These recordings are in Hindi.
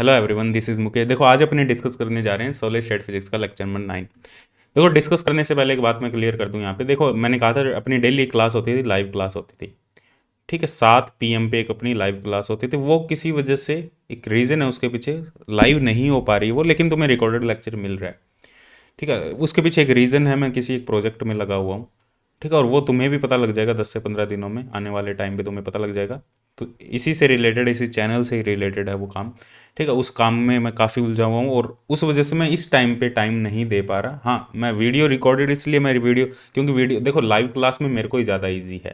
Hello everyone, this is Mukesh. देखो, आज अपने डिस्कस करने जा रहे हैं सॉलिड स्टेट फिजिक्स का लेक्चर नंबर 9। देखो, डिस्कस करने से पहले एक बात मैं क्लियर कर दूं यहाँ पे। देखो, मैंने कहा था अपनी डेली क्लास होती थी, लाइव क्लास होती थी। ठीक है, 7 PM पे एक अपनी लाइव क्लास होती थी। वो किसी वजह से एक रीज़न है उसके पीछे, लाइव नहीं हो पा रही है वो, लेकिन तुम्हें रिकॉर्डेड लेक्चर मिल रहा है। ठीक है, उसके पीछे एक रीज़न है, मैं किसी एक प्रोजेक्ट में लगा हुआ हूँ। ठीक है, और वो तुम्हें भी पता लग जाएगा 10 से 15 दिनों में, आने वाले टाइम पे तुम्हें पता लग जाएगा। तो इसी से रिलेटेड, इसी चैनल से ही रिलेटेड है वो काम। ठीक है, उस काम में मैं काफ़ी उलझा हुआ हूँ और उस वजह से मैं इस टाइम पे टाइम नहीं दे पा रहा। हाँ, मैं वीडियो रिकॉर्डेड इसलिए मेरी वीडियो, क्योंकि वीडियो देखो लाइव क्लास में मेरे को ही ज़्यादा ईजी है।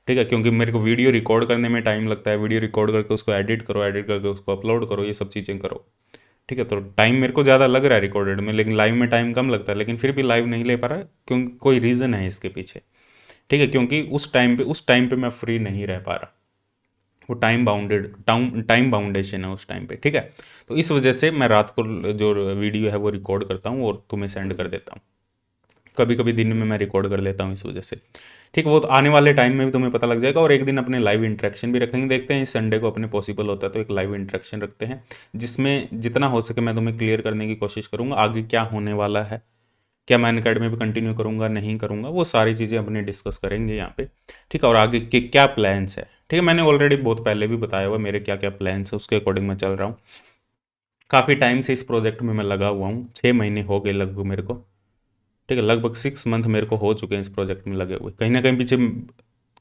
ठीक है, क्योंकि मेरे को वीडियो रिकॉर्ड करने में टाइम लगता है, वीडियो रिकॉर्ड करके उसको एडिट करो, एडिट करके उसको अपलोड करो, ये सब चीज़ें करो। ठीक है, तो टाइम मेरे को ज़्यादा लग रहा है रिकॉर्डेड में, लेकिन लाइव में टाइम कम लगता है, लेकिन फिर भी लाइव नहीं ले पा रहा क्योंकि कोई रीज़न है इसके पीछे। ठीक है, क्योंकि उस टाइम पे मैं फ्री नहीं रह पा रहा। वो टाइम बाउंडेशन है उस टाइम पे। ठीक है, तो इस वजह से मैं रात को जो वीडियो है वो रिकॉर्ड करता हूँ और तुम्हें सेंड कर देता हूँ। कभी कभी दिन में मैं रिकॉर्ड कर लेता हूँ इस वजह से। ठीक है, वो तो आने वाले टाइम में भी तुम्हें पता लग जाएगा। और एक दिन अपने लाइव इंटरेक्शन भी रखेंगे, देखते हैं इस संडे को अपने पॉसिबल होता है तो एक लाइव इंटरेक्शन रखते हैं, जिसमें जितना हो सके मैं तुम्हें क्लियर करने की कोशिश करूँगा आगे क्या होने वाला है। क्या मैं अकेडमी पे कंटिन्यू करूँगा, नहीं करूँगा, वो सारी चीज़ें अपने डिस्कस करेंगे यहाँ पे। ठीक है, और आगे के क्या प्लान्स है। ठीक है, मैंने ऑलरेडी बहुत पहले भी बताया हुआ मेरे क्या क्या प्लान्स है, उसके अकॉर्डिंग मैं चल रहा हूँ। काफ़ी टाइम से इस प्रोजेक्ट में मैं लगा हुआ हूँ, 6 महीने हो गए लगभग मेरे को। ठीक है, लगभग 6 मंथ मेरे को हो चुके हैं इस प्रोजेक्ट में लगे हुए। कहीं ना कहीं पीछे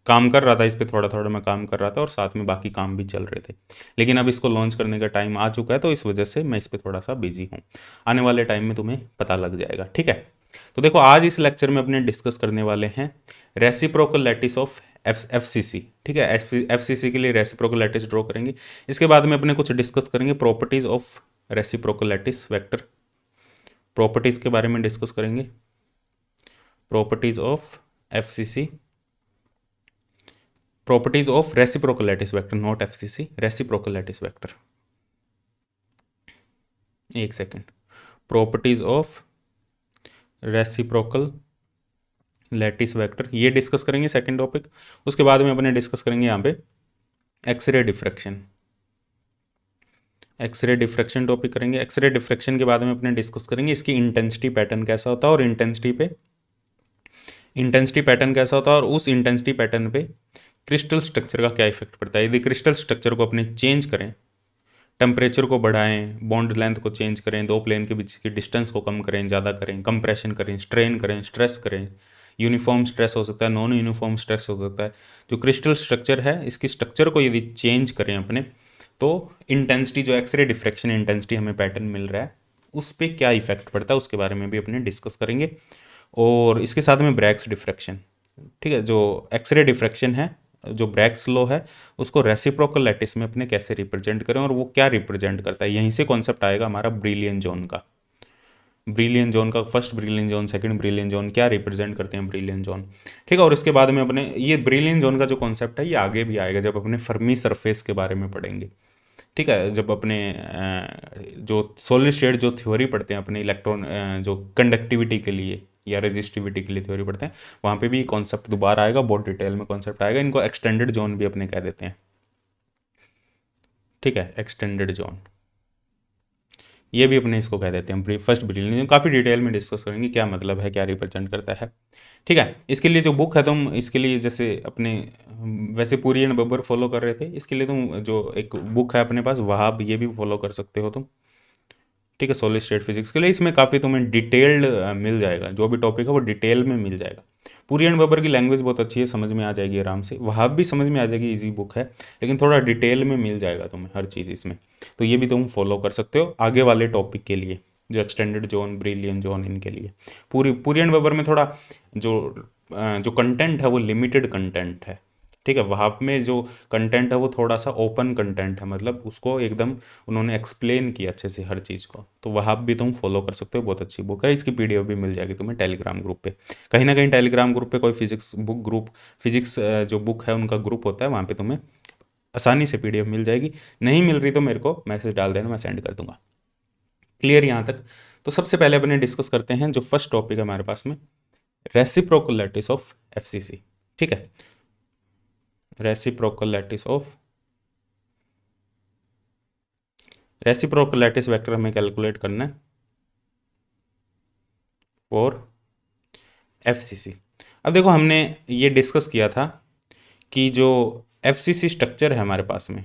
काम कर रहा था इस पर, थोड़ा थोड़ा मैं काम कर रहा था और साथ में बाकी काम भी चल रहे थे। लेकिन अब इसको लॉन्च करने का टाइम आ चुका है, तो इस वजह से मैं इस पर थोड़ा सा बिजी हूँ। आने वाले टाइम में तुम्हें पता लग जाएगा। ठीक है, तो देखो आज इस लेक्चर में अपने डिस्कस करने वाले हैं reciprocal lattice of F C C. ठीक है, एफ सी सी के लिए रेसिप्रोकल लैटिस ड्रॉ करेंगे। इसके बाद में अपने कुछ डिस्कस करेंगे properties of reciprocal lattice vector. Properties के बारे में डिस्कस करेंगे, properties of F C C, properties of reciprocal lattice vector, not FCC, reciprocal lattice vector. एक second, properties of reciprocal lattice vector ये डिस्कस करेंगे सेकंड टॉपिक। उसके बाद में अपने डिस्कस करेंगे यहाँ पे X ray diffraction. X ray diffraction topic करेंगे। एक्सरे डिफ्रैक्शन के बाद में अपने डिस्कस करेंगे इसकी इंटेंसिटी पैटर्न कैसा होता है, और इंटेंसिटी पैटर्न कैसा होता है, और उस इंटेंसिटी पैटर्न पे क्रिस्टल स्ट्रक्चर का क्या इफेक्ट पड़ता है। यदि क्रिस्टल स्ट्रक्चर को अपने चेंज करें, टेम्परेचर को बढ़ाएं, बॉन्ड लेंथ को चेंज करें, दो प्लेन के बीच की डिस्टेंस को कम करें, ज़्यादा करें, कंप्रेशन करें, स्ट्रेन करें, स्ट्रेस करें, यूनिफॉर्म स्ट्रेस हो सकता है, नॉन यूनिफॉर्म स्ट्रेस हो सकता है। जो क्रिस्टल स्ट्रक्चर है, इसकी स्ट्रक्चर को यदि चेंज करें अपने, तो इंटेंसिटी जो एक्सरे डिफ्रैक्शन इंटेंसिटी हमें पैटर्न मिल रहा है उस पर क्या इफेक्ट पड़ता है, उसके बारे में भी अपने डिस्कस करेंगे। और इसके साथ में ब्रैग्स डिफ्रैक्शन। ठीक है, जो एक्सरे डिफ्रैक्शन है, जो ब्रैग्स लॉ है, उसको रेसिप्रोकल लैटिस में अपने कैसे रिप्रेजेंट करें और वो क्या रिप्रेजेंट करता है। यहीं से कॉन्सेप्ट आएगा हमारा ब्रिलियन जोन का। ब्रिलियन जोन का first brilliant zone, second brilliant zone क्या रिप्रेजेंट करते हैं ब्रिलियन जोन। ठीक है, और इसके बाद में अपने ये ब्रिलियन जोन का जो कॉन्सेप्ट है ये आगे भी आएगा जब अपने फर्मी सरफेस के बारे में पढ़ेंगे। ठीक है, जब अपने जो सॉलिड स्टेट जो थ्योरी पढ़ते हैं अपने इलेक्ट्रॉन जो कंडक्टिविटी के लिए या रेजिस्टिविटी के लिए थ्योरी पढ़ते हैं, वहाँ पे भी कॉन्सेप्ट दोबारा आएगा, बहुत डिटेल में कॉन्सेप्ट आएगा। इनको एक्सटेंडेड जोन भी अपने कह देते हैं। ठीक है, एक्सटेंडेड जोन ये भी अपने इसको कह देते हैं फर्स्ट ब्रिलियन। काफ़ी डिटेल में डिस्कस करेंगे क्या मतलब है, क्या रिप्रेजेंट करता है। ठीक है, इसके लिए जो बुक है तुम इसके लिए जैसे अपने वैसे पूरी एंड बब्बर फॉलो कर रहे थे, इसके लिए तुम जो एक बुक है अपने पास वहाब, ये भी फॉलो कर सकते हो तुम। ठीक है, सॉलिड स्टेट फिजिक्स के लिए इसमें काफ़ी तुम्हें डिटेल्ड मिल जाएगा, जो भी टॉपिक है वो डिटेल में मिल जाएगा। पूरी एंड बब्बर की लैंग्वेज बहुत अच्छी है, समझ में आ जाएगी आराम से। वहाब भी समझ में आ जाएगी, इजी बुक है, लेकिन थोड़ा डिटेल में मिल जाएगा तुम्हें हर चीज़ इसमें। तो ये भी तुम फॉलो कर सकते हो आगे वाले टॉपिक के लिए, जो एक्सटेंडेड जोन, ब्रिलियन जोन, इनके लिए। पूरी एंड बब्बर में थोड़ा जो जो कंटेंट है वो लिमिटेड कंटेंट है। ठीक है, वहाँ में जो कंटेंट है वो थोड़ा सा ओपन कंटेंट है, मतलब उसको एकदम उन्होंने एक्सप्लेन किया अच्छे से हर चीज़ को। तो वहाँ भी तुम फॉलो कर सकते हो, बहुत अच्छी बुक है। इसकी पीडीएफ भी मिल जाएगी तुम्हें टेलीग्राम ग्रुप पे। कहीं ना कहीं टेलीग्राम ग्रुप पे कोई फिजिक्स बुक ग्रुप, फिजिक्स जो बुक है उनका ग्रुप होता है, वहाँ पे तुम्हें आसानी से पीडीएफ मिल जाएगी। नहीं मिल रही तो मेरे को मैसेज डाल देना, मैं सेंड कर दूंगा। क्लियर यहाँ तक? तो सबसे पहले अपने डिस्कस करते हैं जो फर्स्ट टॉपिक है हमारे पास में, रेसिप्रोकल लैटिस ऑफ एफसीसी। ठीक है, reciprocal lattice of reciprocal lattice vector हमें कैलकुलेट करना है फॉर एफसीसी। अब देखो हमने ये डिस्कस किया था कि जो एफसीसी स्ट्रक्चर है हमारे पास में,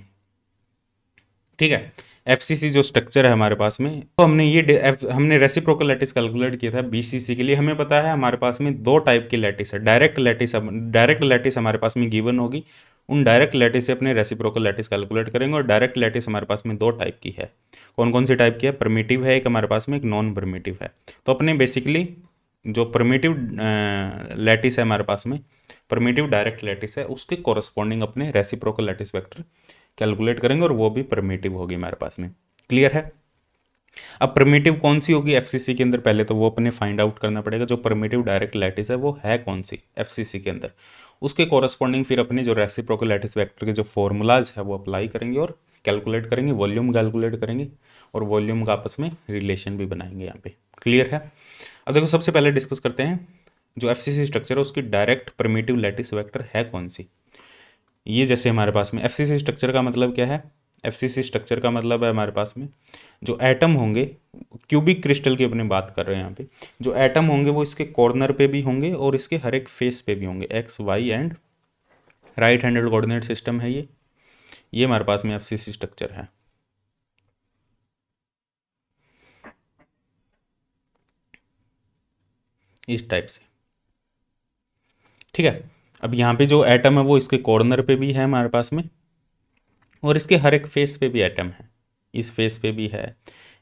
ठीक है, एफसीसी जो स्ट्रक्चर है हमारे पास में, तो हमने रेसिप्रोकल लैटिस कैलकुलेट किया था बीसीसी के लिए। हमें पता है हमारे पास में दो टाइप की लैटिस है। डायरेक्ट लैटिस हमारे पास में गिवन होगी, उन डायरेक्ट लैटिस से अपने रेसिप्रोकल लैटिस कैलकुलेट करेंगे। और डायरेक्ट लैटिस हमारे पास में दो टाइप की है। कौन कौन सी टाइप की है? परमिटिव है एक हमारे पास में, एक नॉन परमिटिव है। तो अपने बेसिकली जो परमिटिव लैटिस है हमारे पास में, परमिटिव डायरेक्ट लैटिस है, उसके कोरस्पॉन्डिंग अपने रेसिप्रोकल लैटिस वेक्टर कैलकुलेट करेंगे और वो भी परमिटिव होगी हमारे पास में। क्लियर है? अब परमिटिव कौन सी होगी एफसीसी के अंदर, पहले तो वो अपने फाइंड आउट करना पड़ेगा। जो परमिटिव डायरेक्ट लैटिस है वो है कौन सी एफसीसी के अंदर, उसके कोरस्पॉन्डिंग फिर अपने जो रेसिप्रोकल लैटिस वेक्टर के जो फॉर्मूलाज है वो अप्लाई करेंगे और कैलकुलेट करेंगे, वॉल्यूम कैलकुलेट करेंगे और वॉल्यूम का आपस में रिलेशन भी बनाएंगे यहाँ पे। क्लियर है? अब देखो सबसे पहले डिस्कस करते हैं जो एफसीसी स्ट्रक्चर है उसकी डायरेक्ट परमिटिव लैटिस वेक्टर है कौन सी। ये जैसे हमारे पास में एफसीसी स्ट्रक्चर का मतलब क्या है? एफसीसी स्ट्रक्चर का मतलब है हमारे पास में जो एटम होंगे, क्यूबिक क्रिस्टल की अपने बात कर रहे हैं यहाँ पे, जो एटम होंगे वो इसके कॉर्नर पे भी होंगे और इसके हर एक फेस पे भी होंगे। X Y and right handed coordinate system है ये हमारे पास में एफसीसी स्ट्रक्चर है। इस टाइप से, ठीक है। अब यहाँ पे जो एटम है वो इसके कॉर्नर पे भी है हमारे पास में और इसके हर एक फेस पे भी एटम है। इस फेस पे भी है,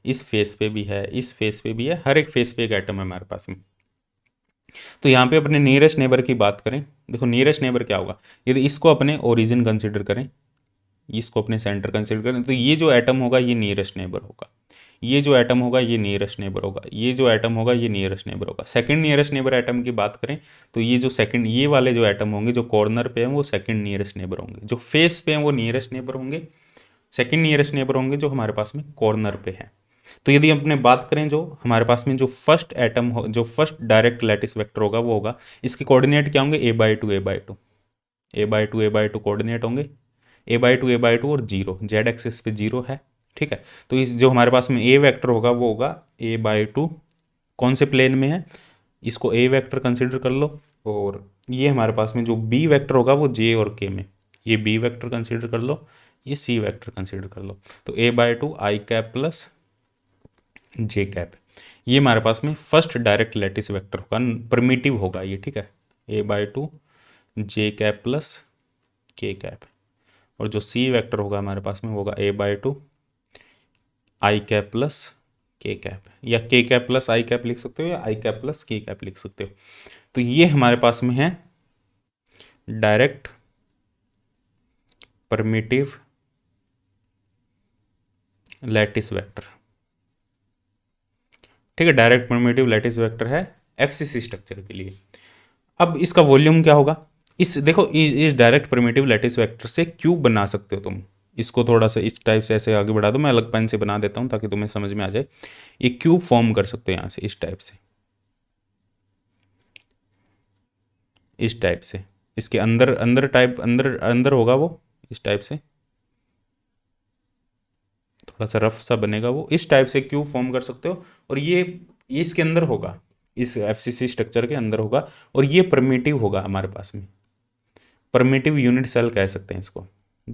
इस फेस पे भी है, इस फेस पे भी है, हर एक फेस पे एक एटम है हमारे पास में। तो यहाँ पे अपने नियरेस्ट नेबर की बात करें, देखो नियरेस्ट नेबर क्या होगा, यदि इसको अपने ओरिजिन कंसिडर करें, इसको अपने सेंटर कंसिडर करें, तो ये जो एटम होगा ये नियरेस्ट नेबर होगा, ये जो एटम होगा ये नियरेस्ट नेबर होगा, ये जो एटम होगा ये नियरेस्ट नेबर होगा। सेकंड नियरेस्ट नेबर एटम की बात करें तो ये जो सेकंड, ये वाले जो एटम होंगे जो कॉर्नर पे हैं वो सेकंड नियरेस्ट नेबर होंगे, जो फेस पे हैं वो नियरेस्ट नेबर होंगे, सेकंड नियरेस्ट नेबर होंगे जो हमारे पास में कॉर्नर पे है। तो यदि अपने बात करें जो हमारे पास में जो फर्स्ट एटम हो, जो फर्स्ट डायरेक्ट लैटिस वेक्टर होगा वो होगा, इसके कोऑर्डिनेट क्या होंगे? a/2 a/2 a/2 a/2 coordinate होंगे, a/2 a/2 और जीरो, जेड एक्सिस पे जीरो है, ठीक है। तो इस जो हमारे पास में ए वेक्टर होगा वो होगा a/2, कौन से प्लेन में है, इसको ए वेक्टर कंसिडर कर लो। और ये हमारे पास में जो बी वेक्टर होगा वो जे और के में, ये बी वेक्टर कंसिडर कर लो, ये सी वेक्टर कंसिडर कर लो। तो a/2 आई कैप प्लस जे कैप, ये हमारे पास में फर्स्ट डायरेक्ट लैटिस वेक्टर होगा, परमिटिव होगा ये, ठीक है। a/2 जे कैप प्लस के कैप, और जो सी वेक्टर होगा हमारे पास में होगा a/2 आई कैप प्लस के कैप, या के कैप प्लस आई कैप लिख सकते हो या आई कैप प्लस के कैप लिख सकते हो। तो ये हमारे पास में है डायरेक्ट परमिटिव लैटिस वेक्टर, ठीक है। डायरेक्ट परमिटिव लैटिस वेक्टर है एफसीसी स्ट्रक्चर के लिए। अब इसका वॉल्यूम क्या होगा? इस देखो इस डायरेक्ट परमिटिव लैटिस वेक्टर से क्यूब बना सकते हो तुम, इसको थोड़ा सा इस टाइप से ऐसे आगे बढ़ा दो, मैं अलग पेन से बना देता हूँ ताकि तुम्हें समझ में आ जाए। ये क्यूब फॉर्म कर सकते हो यहाँ से, इस टाइप से, इस टाइप से, इसके अंदर अंदर टाइप अंदर अंदर होगा वो, इस टाइप से थोड़ा सा रफ सा बनेगा वो, इस टाइप से क्यूब फॉर्म कर सकते हो। और ये इसके अंदर होगा, इस एफसीसी स्ट्रक्चर के अंदर होगा, और ये परमिटिव होगा हमारे पास में, परमिटिव यूनिट सेल कह सकते हैं इसको,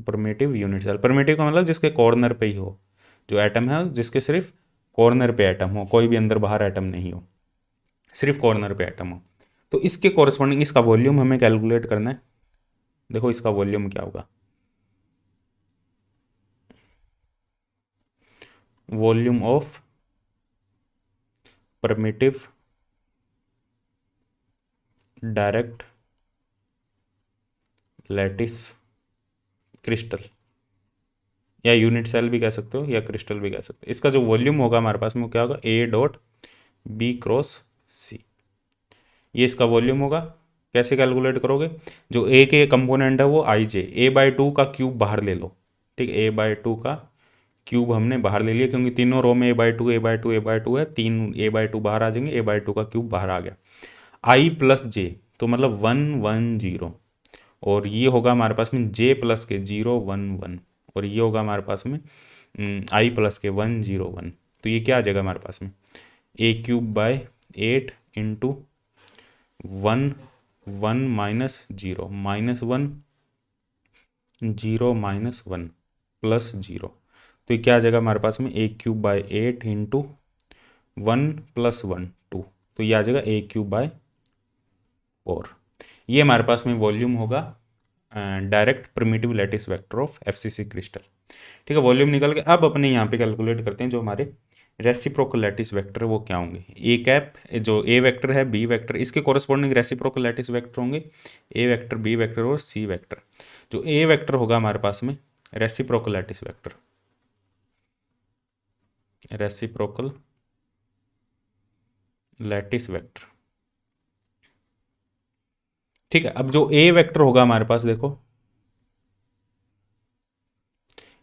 परमिटिव यूनिट सेल। परमिटिव का मतलब जिसके कॉर्नर पे ही हो, जो एटम है जिसके सिर्फ कॉर्नर पे एटम हो, कोई भी अंदर बाहर एटम नहीं हो, सिर्फ कॉर्नर पे एटम हो। तो इसके कॉरस्पॉन्डिंग इसका वॉल्यूम हमें कैलकुलेट करना है। देखो इसका वॉल्यूम क्या होगा, volume of primitive direct lattice crystal, या यूनिट सेल भी कह सकते हो या क्रिस्टल भी कह सकते हो। इसका जो वॉल्यूम होगा हमारे पास में वो क्या होगा, a/b×c, ये इसका वॉल्यूम होगा। कैसे कैलकुलेट करोगे? जो ए के कंपोनेंट है वो आई जे, a/2 का क्यूब बाहर ले लो, ठीक है। a/2 का क्यूब हमने बाहर ले लिया क्योंकि तीनों रो में a/2 a/2 a/2 है, 3 a/2 बाहर आ जाएंगे, a/2 का क्यूब बाहर आ गया। आई प्लस जे तो मतलब 1 1 0, और ये होगा हमारे पास में j प्लस के 0 1 1, और ये होगा हमारे पास में आई प्लस के 101। तो ये क्या आ जाएगा हमारे पास में, A cube by 8 into 1 1 minus 0 minus 1 0 minus 1 plus 0। तो ये क्या आ जाएगा हमारे पास में, A cube by 8 into 1 plus 1 2। तो ये आ जाएगा ए क्यूब बाय 4। ये हमारे पास में वॉल्यूम होगा direct primitive lattice vector of FCC crystal. ठीक है, वॉल्यूम निकल के अब अपने यहाँ पे कैलकुलेट करते हैं जो हमारे रेसिप्रोकल लैटिस वेक्टर है वो क्या होंगे। ए कैप जो ए वेक्टर है, बी वेक्टर, इसके कोरस्पॉन्डिंग रेसिप्रोकल लैटिस वेक्टर होंगे ए वेक्टर, बी वेक्टर और सी वेक्टर। जो ए वेक्टर होगा हमारे पास में reciprocal lattice vector, reciprocal lattice vector. ठीक है, अब जो ए वेक्टर होगा हमारे पास, देखो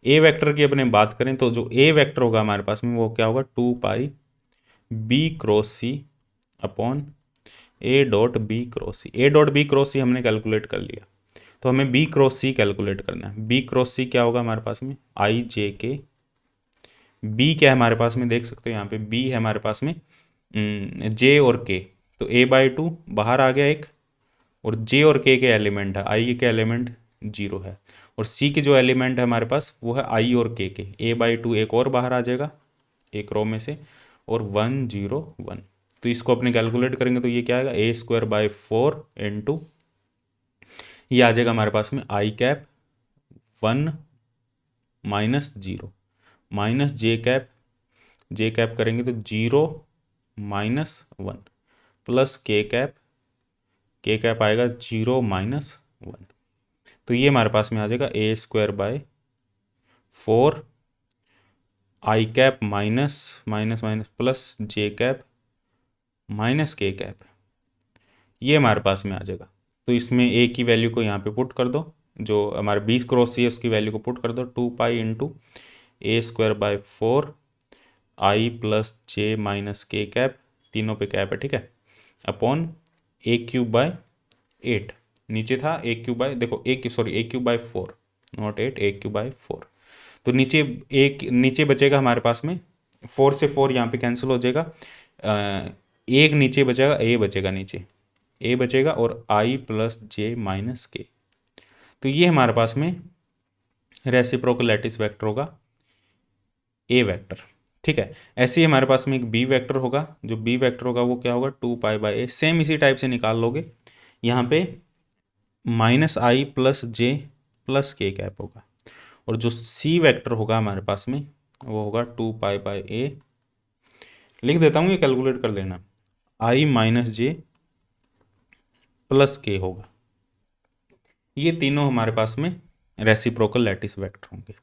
ए वेक्टर की अपने बात करें तो जो ए वेक्टर होगा हमारे पास में वो क्या होगा, 2 pi B cross C upon A dot B cross C. A dot B cross C हमने कैलकुलेट कर लिया, तो हमें बी क्रॉस सी कैलकुलेट करना है। बी क्रॉस सी क्या होगा हमारे पास में, आई जे के। बी क्या है हमारे पास में, देख सकते हो यहाँ पे बी है हमारे पास में जे और के। तो ए बाई 2 बाहर आ गया एक, और जे और के एलिमेंट है, आई के एलिमेंट 0 है, और सी के जो एलिमेंट है हमारे पास वो है आई और के। ए बाई 2 एक और बाहर आ जाएगा एक रो में से, और 1 0 1। तो इसको अपने कैलकुलेट करेंगे तो ये क्या आएगा, ए स्क्वायर बाई 4 इंटू ये आ जाएगा हमारे पास में आई कैप 1 माइनस 0 माइनस जे कैप करेंगे तो 0 माइनस 1 प्लस के कैप आएगा 0 माइनस 1। तो ये हमारे पास में आ जाएगा A square by 4 I cap minus minus minus plus J cap minus K cap, ये हमारे पास में आ जाएगा। तो इसमें ए की वैल्यू को यहाँ पे पुट कर दो, जो हमारे 20 क्रॉस सी है उसकी वैल्यू को पुट कर दो, 2 pi into A square by 4 I plus J minus K cap, तीनों पे कैप है, ठीक है, अपॉन ए क्यूब बाय 8। नीचे था ए क्यूब बाय, देखो A cube by 4 not 8, A cube by 4। तो नीचे बचेगा हमारे पास में 4 से 4 यहाँ पे कैंसिल हो जाएगा, एक नीचे बचेगा, ए बचेगा नीचे, ए बचेगा और आई प्लस जे माइनस के। तो ये हमारे पास में रेसिप्रोकल लैटिस वेक्टर होगा ए वेक्टर। ठीक है, ऐसे ही हमारे पास में एक बी वेक्टर होगा, जो बी वेक्टर होगा वो क्या होगा, 2 पाई बाय ए। सेम इसी टाइप से निकाल लोगे, यहाँ पे माइनस आई प्लस जे प्लस के कैप होगा, और जो सी वेक्टर होगा हमारे पास में वो होगा 2 पाई बाय ए। लिख देता हूँ, ये कैलकुलेट कर लेना, आई माइनस जे प्लस के होगा। ये तीनों हमारे पास में रेसिप्रोकल लैटिस वेक्टर होंगे।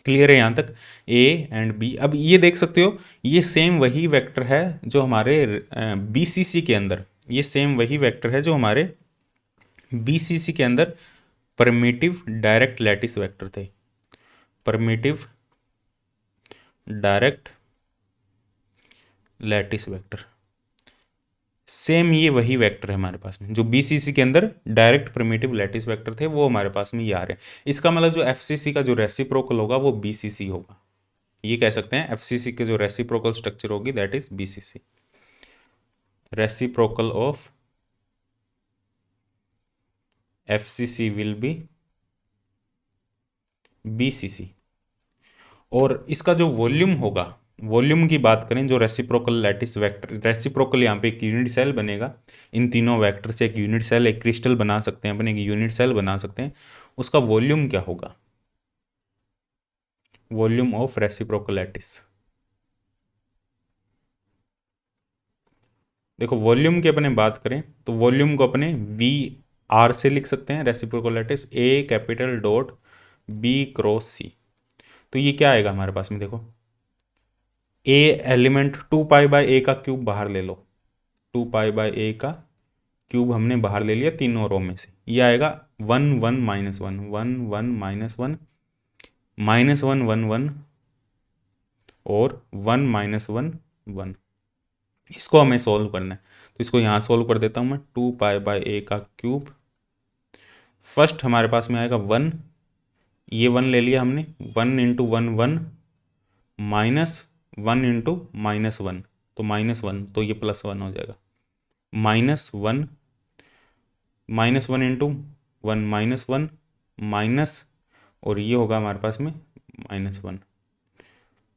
क्लियर है यहाँ तक, ए एंड बी। अब ये देख सकते हो ये सेम वही वेक्टर है जो हमारे बीसीसी के अंदर, ये सेम वही वेक्टर है जो हमारे बीसीसी के अंदर परमिटिव डायरेक्ट लैटिस वेक्टर थे, primitive direct lattice vector. Same ये वही वेक्टर है हमारे पास में, जो बीसीसी के अंदर डायरेक्ट प्रिमिटिव लैटिस वेक्टर थे वो हमारे पास में ये आ रहे हैं। इसका मतलब जो एफसीसी का जो रेसिप्रोकल होगा वो बीसीसी होगा, ये कह सकते हैं एफसीसी के जो रेसिप्रोकल स्ट्रक्चर होगी that is BCC, reciprocal of FCC will be BCC. और इसका जो वॉल्यूम होगा, वॉल्यूम की बात करें, जो रेसिप्रोकल लैटिस वेक्टर, रेसिप्रोकल यहाँ पे एक यूनिट सेल बनेगा, इन तीनों वेक्टर से एक यूनिट सेल, एक क्रिस्टल बना सकते हैं अपने, एक यूनिट सेल बना सकते हैं, उसका वॉल्यूम क्या होगा, वॉल्यूम ऑफ रेसिप्रोकल लैटिस। देखो वॉल्यूम की अपने बात करें तो वॉल्यूम को अपने वी आर से लिख सकते हैं, रेसिप्रोकल लैटिस ए कैपिटल डॉट बी क्रॉस सी। तो ये क्या आएगा हमारे पास में, देखो ए एलिमेंट 2 पाई बाय ए का क्यूब बाहर ले लो, 2 पाई बाय ए का क्यूब हमने बाहर ले लिया तीनों रो में से, ये आएगा 1 1 माइनस 1 1 1 माइनस 1 माइनस 1 1 1 और 1 माइनस 1 1। इसको हमें सॉल्व करना है, तो इसको यहाँ सॉल्व कर देता हूँ मैं, 2 पाई बाय ए का क्यूब, फर्स्ट हमारे पास में आएगा 1, ये 1 ले लिया हमने, 1 इंटू 1 1, माइनस 1 इंटू -1, तो -1, तो ये +1 हो जाएगा, -1, -1 इंटू 1 -1 माइनस, और ये होगा हमारे पास में -1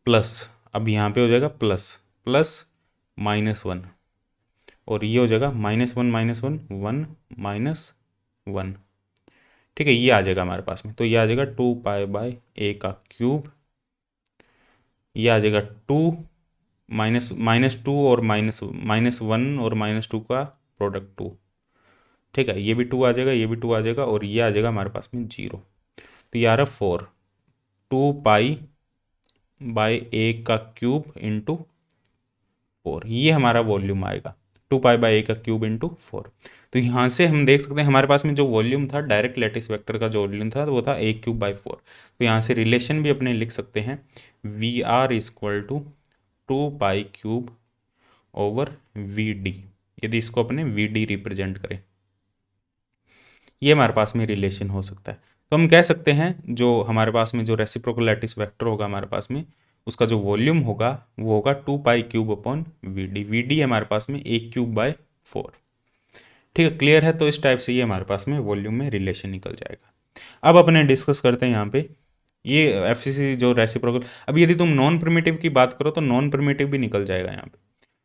प्लस, अब यहाँ पे हो जाएगा प्लस प्लस -1, और ये हो जाएगा -1 -1 1 -1, ठीक है, ये आ जाएगा हमारे पास में, तो ये आ जाएगा 2π/a का क्यूब, ये आ जाएगा 2 -2 और -1 और -2 का प्रोडक्ट 2, ठीक है, ये भी 2 आ जाएगा, ये भी 2 आ जाएगा, और ये आ जाएगा हमारे पास में 0, तो ये आ रहा 4, 2π/a का क्यूब इंटू 4, ये हमारा वॉल्यूम आएगा, 2π/a का क्यूब इंटू 4। तो यहाँ से हम देख सकते हैं हमारे पास में जो वॉल्यूम था डायरेक्ट लैटिस वेक्टर का, जो वॉल्यूम था वो था a³/4। तो यहाँ से रिलेशन भी अपने लिख सकते हैं, VR = 2π³/VD, यदि इसको अपने VD रिप्रेजेंट करें, ये हमारे पास में रिलेशन हो सकता है। तो हम कह सकते हैं जो हमारे पास में जो रेसिप्रोकल लैटिस वेक्टर होगा हमारे पास में, उसका जो वॉल्यूम होगा वो होगा 2π³ VD हमारे पास में a³/4, ठीक है, क्लियर है। तो इस टाइप से ये हमारे पास में वॉल्यूम में रिलेशन निकल जाएगा। अब अपने डिस्कस करते हैं यहाँ पे ये एफसीसी जो रेसिप्रोकल, अब यदि तुम नॉन प्रिमिटिव की बात करो तो नॉन प्रिमिटिव भी निकल जाएगा यहाँ पे,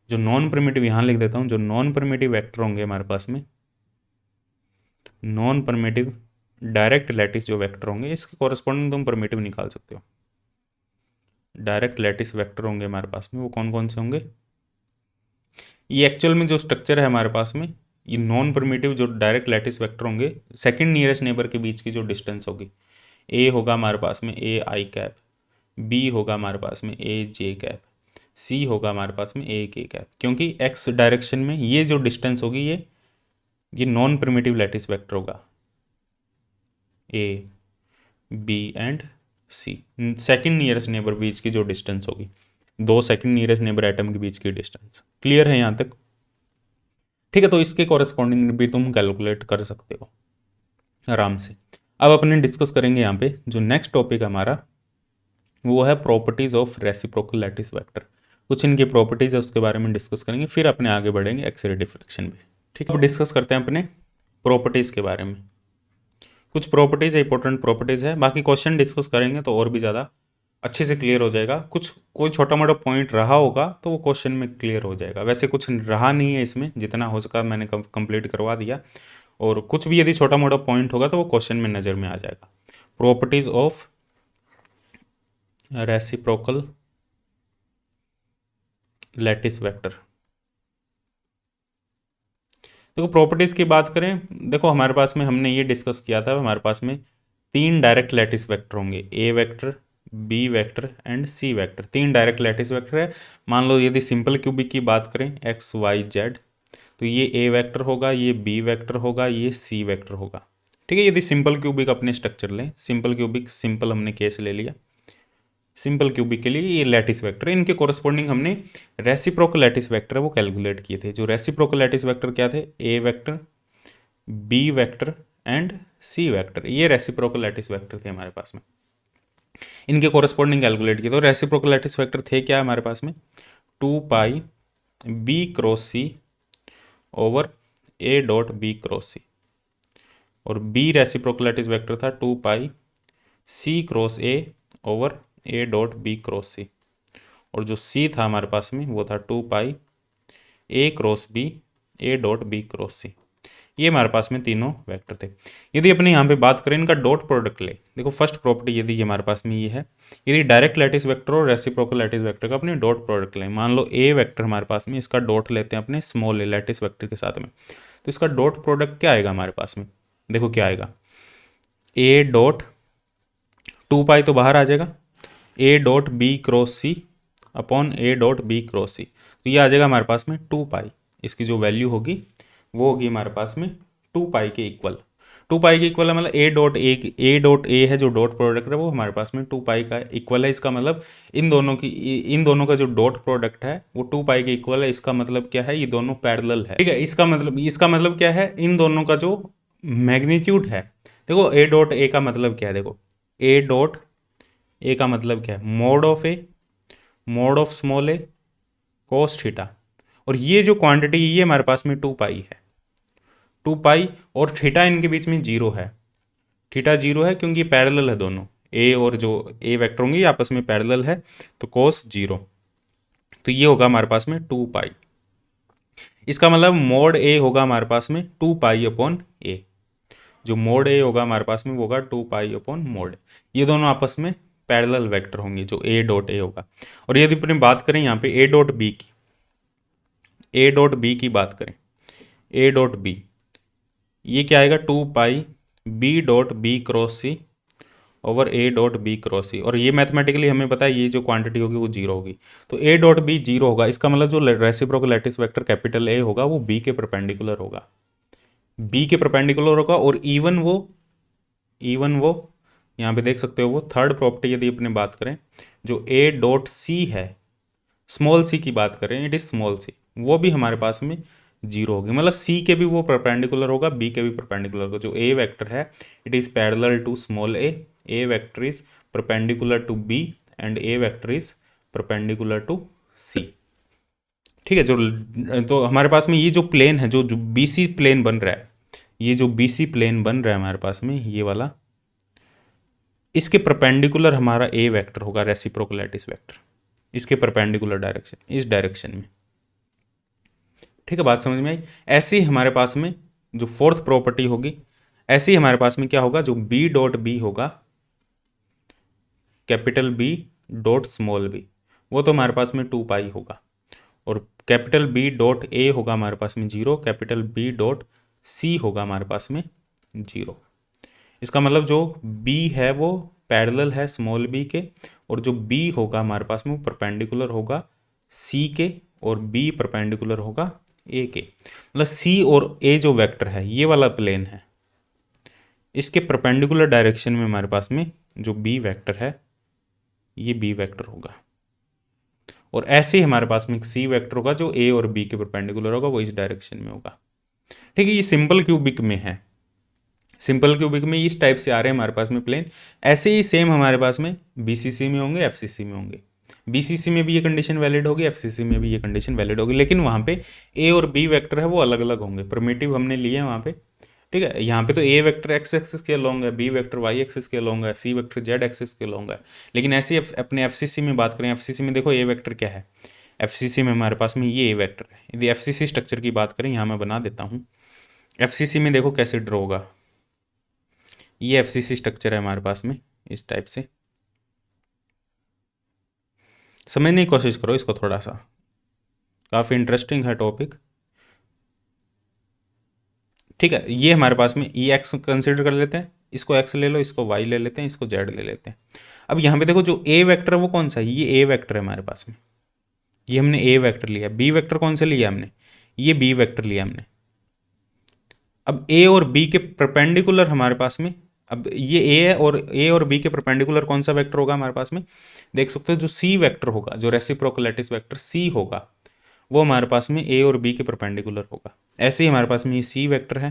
जो नॉन प्रिमिटिव, यहाँ लिख देता हूँ, जो नॉन प्रिमिटिव वेक्टर होंगे हमारे पास में, नॉन परमिटिव डायरेक्ट लैटिस जो वेक्टर होंगे इसके कॉरस्पॉन्डिंग तुम परमिटिव निकाल सकते हो। डायरेक्ट लैटिस वेक्टर होंगे हमारे पास में, वो कौन कौन से होंगे, ये एक्चुअल में जो स्ट्रक्चर है हमारे पास में, ये नॉन परमिटिव जो डायरेक्ट लैटिस वेक्टर होंगे, सेकंड नियरेस्ट नेबर के बीच की जो डिस्टेंस होगी, ए होगा हमारे पास में ai², बी होगा हमारे पास में aj², सी होगा हमारे पास में ak², क्योंकि एक्स डायरेक्शन में ये जो डिस्टेंस होगी ये नॉन प्रिमिटिव लैटिस वेक्टर होगा, A B and C, second nearest neighbour बीच की जो डिस्टेंस होगी, दो सेकंड नियरेस्ट नेबर एटम के बीच की डिस्टेंस। क्लियर है यहाँ तक, ठीक है। तो इसके कॉरेस्पॉन्डिंग भी तुम कैलकुलेट कर सकते हो आराम से। अब अपने डिस्कस करेंगे यहाँ पे जो नेक्स्ट टॉपिक हमारा वो है properties of reciprocal lattice vector, कुछ इनकी प्रॉपर्टीज है उसके बारे में डिस्कस करेंगे, फिर अपने आगे बढ़ेंगे एक्स-रे डिफ्रैक्शन में, ठीक है। अब डिस्कस करते हैं अपने प्रॉपर्टीज़ के बारे में। कुछ प्रॉपर्टीज़ है, इंपॉर्टेंट प्रॉपर्टीज़ है, बाकी क्वेश्चन डिस्कस करेंगे तो और भी ज़्यादा अच्छे से क्लियर हो जाएगा। कुछ कोई छोटा मोटा पॉइंट रहा होगा तो वो क्वेश्चन में क्लियर हो जाएगा, वैसे कुछ रहा नहीं है इसमें, जितना हो सका मैंने कंप्लीट करवा दिया, और कुछ भी यदि छोटा मोटा पॉइंट होगा तो वो क्वेश्चन में नज़र में आ जाएगा। Properties of reciprocal lattice vector, देखो प्रॉपर्टीज़ की बात करें, देखो हमारे पास में हमने ये डिस्कस किया था, हमारे पास में 3 डायरेक्ट लैटिस वेक्टर होंगे, A vector, B vector and C vector, 3 direct lattice vector है। मान लो यदि सिंपल क्यूबिक की बात करें एक्स वाई जेड, तो ये ए वेक्टर होगा, ये बी वेक्टर होगा, ये सी वेक्टर होगा, ठीक है। यदि सिंपल क्यूबिक अपने स्ट्रक्चर लें, सिंपल क्यूबिक सिंपल हमने केस ले लिया, सिंपल क्यूबिक के लिए ये लैटिस वेक्टर, इनके कोरस्पॉन्डिंग हमने रेसिप्रोकल लैटिस वेक्टर वो कैलकुलेट किए थे। जो रेसिप्रोकल लैटिस वेक्टर क्या थे, A vector, B vector and C vector, ये रेसिप्रोकल लैटिस वेक्टर थे हमारे पास में, इनके कोरस्पॉन्डिंग कैलकुलेट किए। तो रेसिप्रोकल लैटिस वेक्टर थे क्या हमारे पास में, 2π/b×c ओवर a.b×c, और बी रेसिप्रोकल लैटिस वेक्टर था 2π/c×a ओवर a.b×c, और जो c था हमारे पास में वो था 2π/a×b a.b×c। ये हमारे पास में तीनों वेक्टर थे। यदि अपने यहाँ पे बात करें इनका डॉट प्रोडक्ट ले, देखो फर्स्ट प्रॉपर्टी यदि ये हमारे पास में ये है, यदि डायरेक्ट लैटिस वेक्टर और रेसिप्रोकल लैटिस वेक्टर का अपने डॉट प्रोडक्ट लें, मान लो ए वेक्टर हमारे पास में, इसका डॉट लेते हैं अपने स्मॉल ए लैटिस वेक्टर के साथ में, तो इसका डॉट प्रोडक्ट क्या आएगा हमारे पास में, देखो क्या आएगा, a.2π तो बाहर आ जाएगा, a.b×c अपॉन a.b×c, तो ये आ जाएगा हमारे पास में 2π, इसकी जो वैल्यू होगी वो होगी हमारे पास में 2π के इक्वल। 2π के इक्वल है मतलब a है जो डॉट प्रोडक्ट है वो हमारे पास में 2π का इक्वल है। इसका मतलब इन दोनों का जो डॉट प्रोडक्ट है वो 2π के इक्वल है। इसका मतलब क्या है, ये दोनों पैरेलल है, ठीक है। इसका मतलब क्या है, इन दोनों का जो मैग्नीट्यूड है, देखो a.a का मतलब क्या है, देखो ए डॉट ए का मतलब क्या है, mode of A, mode of small A cos theta, और ये जो क्वांटिटी ये हमारे पास में 2 पाई है, 2 पाई, और थीटा इनके बीच में 0 है, थीटा 0 है क्योंकि पैरेलल है दोनों, ए और जो ए वेक्टर होंगे ये आपस में पैरेलल है, तो कोस 0, तो ये होगा हमारे पास में 2 पाई। इसका मतलब मोड ए होगा हमारे पास में 2 पाई अपॉन ए, जो मोड ए होगा हमारे पास में वो होगा 2 पाई अपॉन मोड, ये दोनों आपस में पैरेलल वेक्टर होंगे जो ए डॉट ए होगा। और यदि अपनी बात करें यहाँ पे ए डॉट बी की, ए डॉट बी की बात करें, ए डॉट बी ये क्या आएगा, 2 pi B dot B cross C over A dot B cross C, और ये मैथमेटिकली हमें पता है ये जो क्वांटिटी होगी वो 0 होगी, तो ए डॉट बी 0 होगा, इसका मतलब जो reciprocal lattice vector capital A होगा वो बी के परपेंडिकुलर होगा, बी के परपेंडिकुलर होगा, और इवन वो यहाँ पे देख सकते हो वो थर्ड प्रॉपर्टी यदि अपने बात करें, जो ए डॉट सी है, स्मॉल सी की बात करें, इट इज स्मॉल सी, वो भी हमारे पास में 0 होगी, मतलब सी के भी वो परपेंडिकुलर होगा, बी के भी परपेंडिकुलर होगा, जो ए वेक्टर है it is parallel to small A vector is perpendicular to B and A vector is perpendicular to C. ठीक है, जो तो हमारे पास में ये जो प्लेन है, जो बी सी प्लेन बन रहा है, ये जो बी सी प्लेन बन रहा है हमारे पास में ये वाला, इसके परपेंडिकुलर हमारा ए वेक्टर होगा, रेसिप्रोकल लैटिस वेक्टर, इसके परपेंडिकुलर डायरेक्शन, इस डायरेक्शन में। ठीक है, बात समझ में आई। ऐसे ही हमारे पास में जो फोर्थ प्रॉपर्टी होगी, ऐसे ही हमारे पास में क्या होगा, जो बी डॉट बी होगा, capital B dot small B, वो तो हमारे पास में 2 पाई होगा, और कैपिटल बी डॉट ए होगा हमारे पास में 0, कैपिटल बी डॉट सी होगा हमारे पास में 0। इसका मतलब जो b है वो पैरेलल है स्मॉल b के, और जो b होगा हमारे पास में वो परपेंडिकुलर होगा c के, और b परपेंडिकुलर होगा a के, मतलब c और a जो वेक्टर है ये वाला प्लेन है, इसके परपेंडिकुलर डायरेक्शन में हमारे पास में जो b वेक्टर है ये b वेक्टर होगा, और ऐसे ही हमारे पास में एक c वेक्टर होगा जो a और b के परपेंडिकुलर होगा, वो इस डायरेक्शन में होगा। ठीक है, ये सिंपल क्यूबिक में है, सिंपल क्यूबिक में इस टाइप से आ रहे हैं हमारे पास में प्लेन। ऐसे ही सेम हमारे पास में बीसीसी में होंगे, एफसीसी में होंगे, बीसीसी में भी ये कंडीशन वैलिड होगी, एफसीसी में भी ये कंडीशन वैलिड होगी, लेकिन वहाँ पे ए और बी वेक्टर है वो अलग अलग होंगे, प्रिमिटिव हमने लिए हैं वहाँ पे। ठीक है, यहाँ पे तो ए वेक्टर एक्स एक्सिस के अलोंग है, बी वेक्टर वाई एक्सिस के अलोंग है, सी वेक्टर जेड एक्सिस के अलोंग है, लेकिन ऐसे ही अपने एफसीसी में बात करें, एफसीसी में देखो ए वेक्टर क्या है, एफसीसी में हमारे पास में ये ए वेक्टर है। यदि एफसीसी स्ट्रक्चर की बात करें, यहाँ मैं बना देता हूँ, एफसीसी में देखो कैसे ड्रॉ होगा, ये एफसीसी स्ट्रक्चर है हमारे पास में इस टाइप से, समझने की कोशिश करो इसको थोड़ा सा, काफ़ी इंटरेस्टिंग है टॉपिक। ठीक है, ये हमारे पास में ये एक्स कंसिडर कर लेते हैं, इसको एक्स ले लो, इसको वाई ले लेते हैं, इसको जेड ले लेते हैं। अब यहाँ पे देखो जो ए वेक्टर है वो कौन सा है, ये ए वेक्टर है हमारे पास में, ये हमने ए वेक्टर लिया, बी वेक्टर कौन सा लिया हमने, ये बी वेक्टर लिया हमने। अब ए और बी के परपेंडिकुलर हमारे पास में, अब ये ए और बी के परपेंडिकुलर कौन सा वेक्टर होगा हमारे पास में, देख सकते हो जो सी वेक्टर होगा, जो रेसिप्रोकल लैटिस वेक्टर सी होगा, वो हमारे पास में ए और बी के परपेंडिकुलर होगा। ऐसे ही हमारे पास में ये सी वेक्टर है,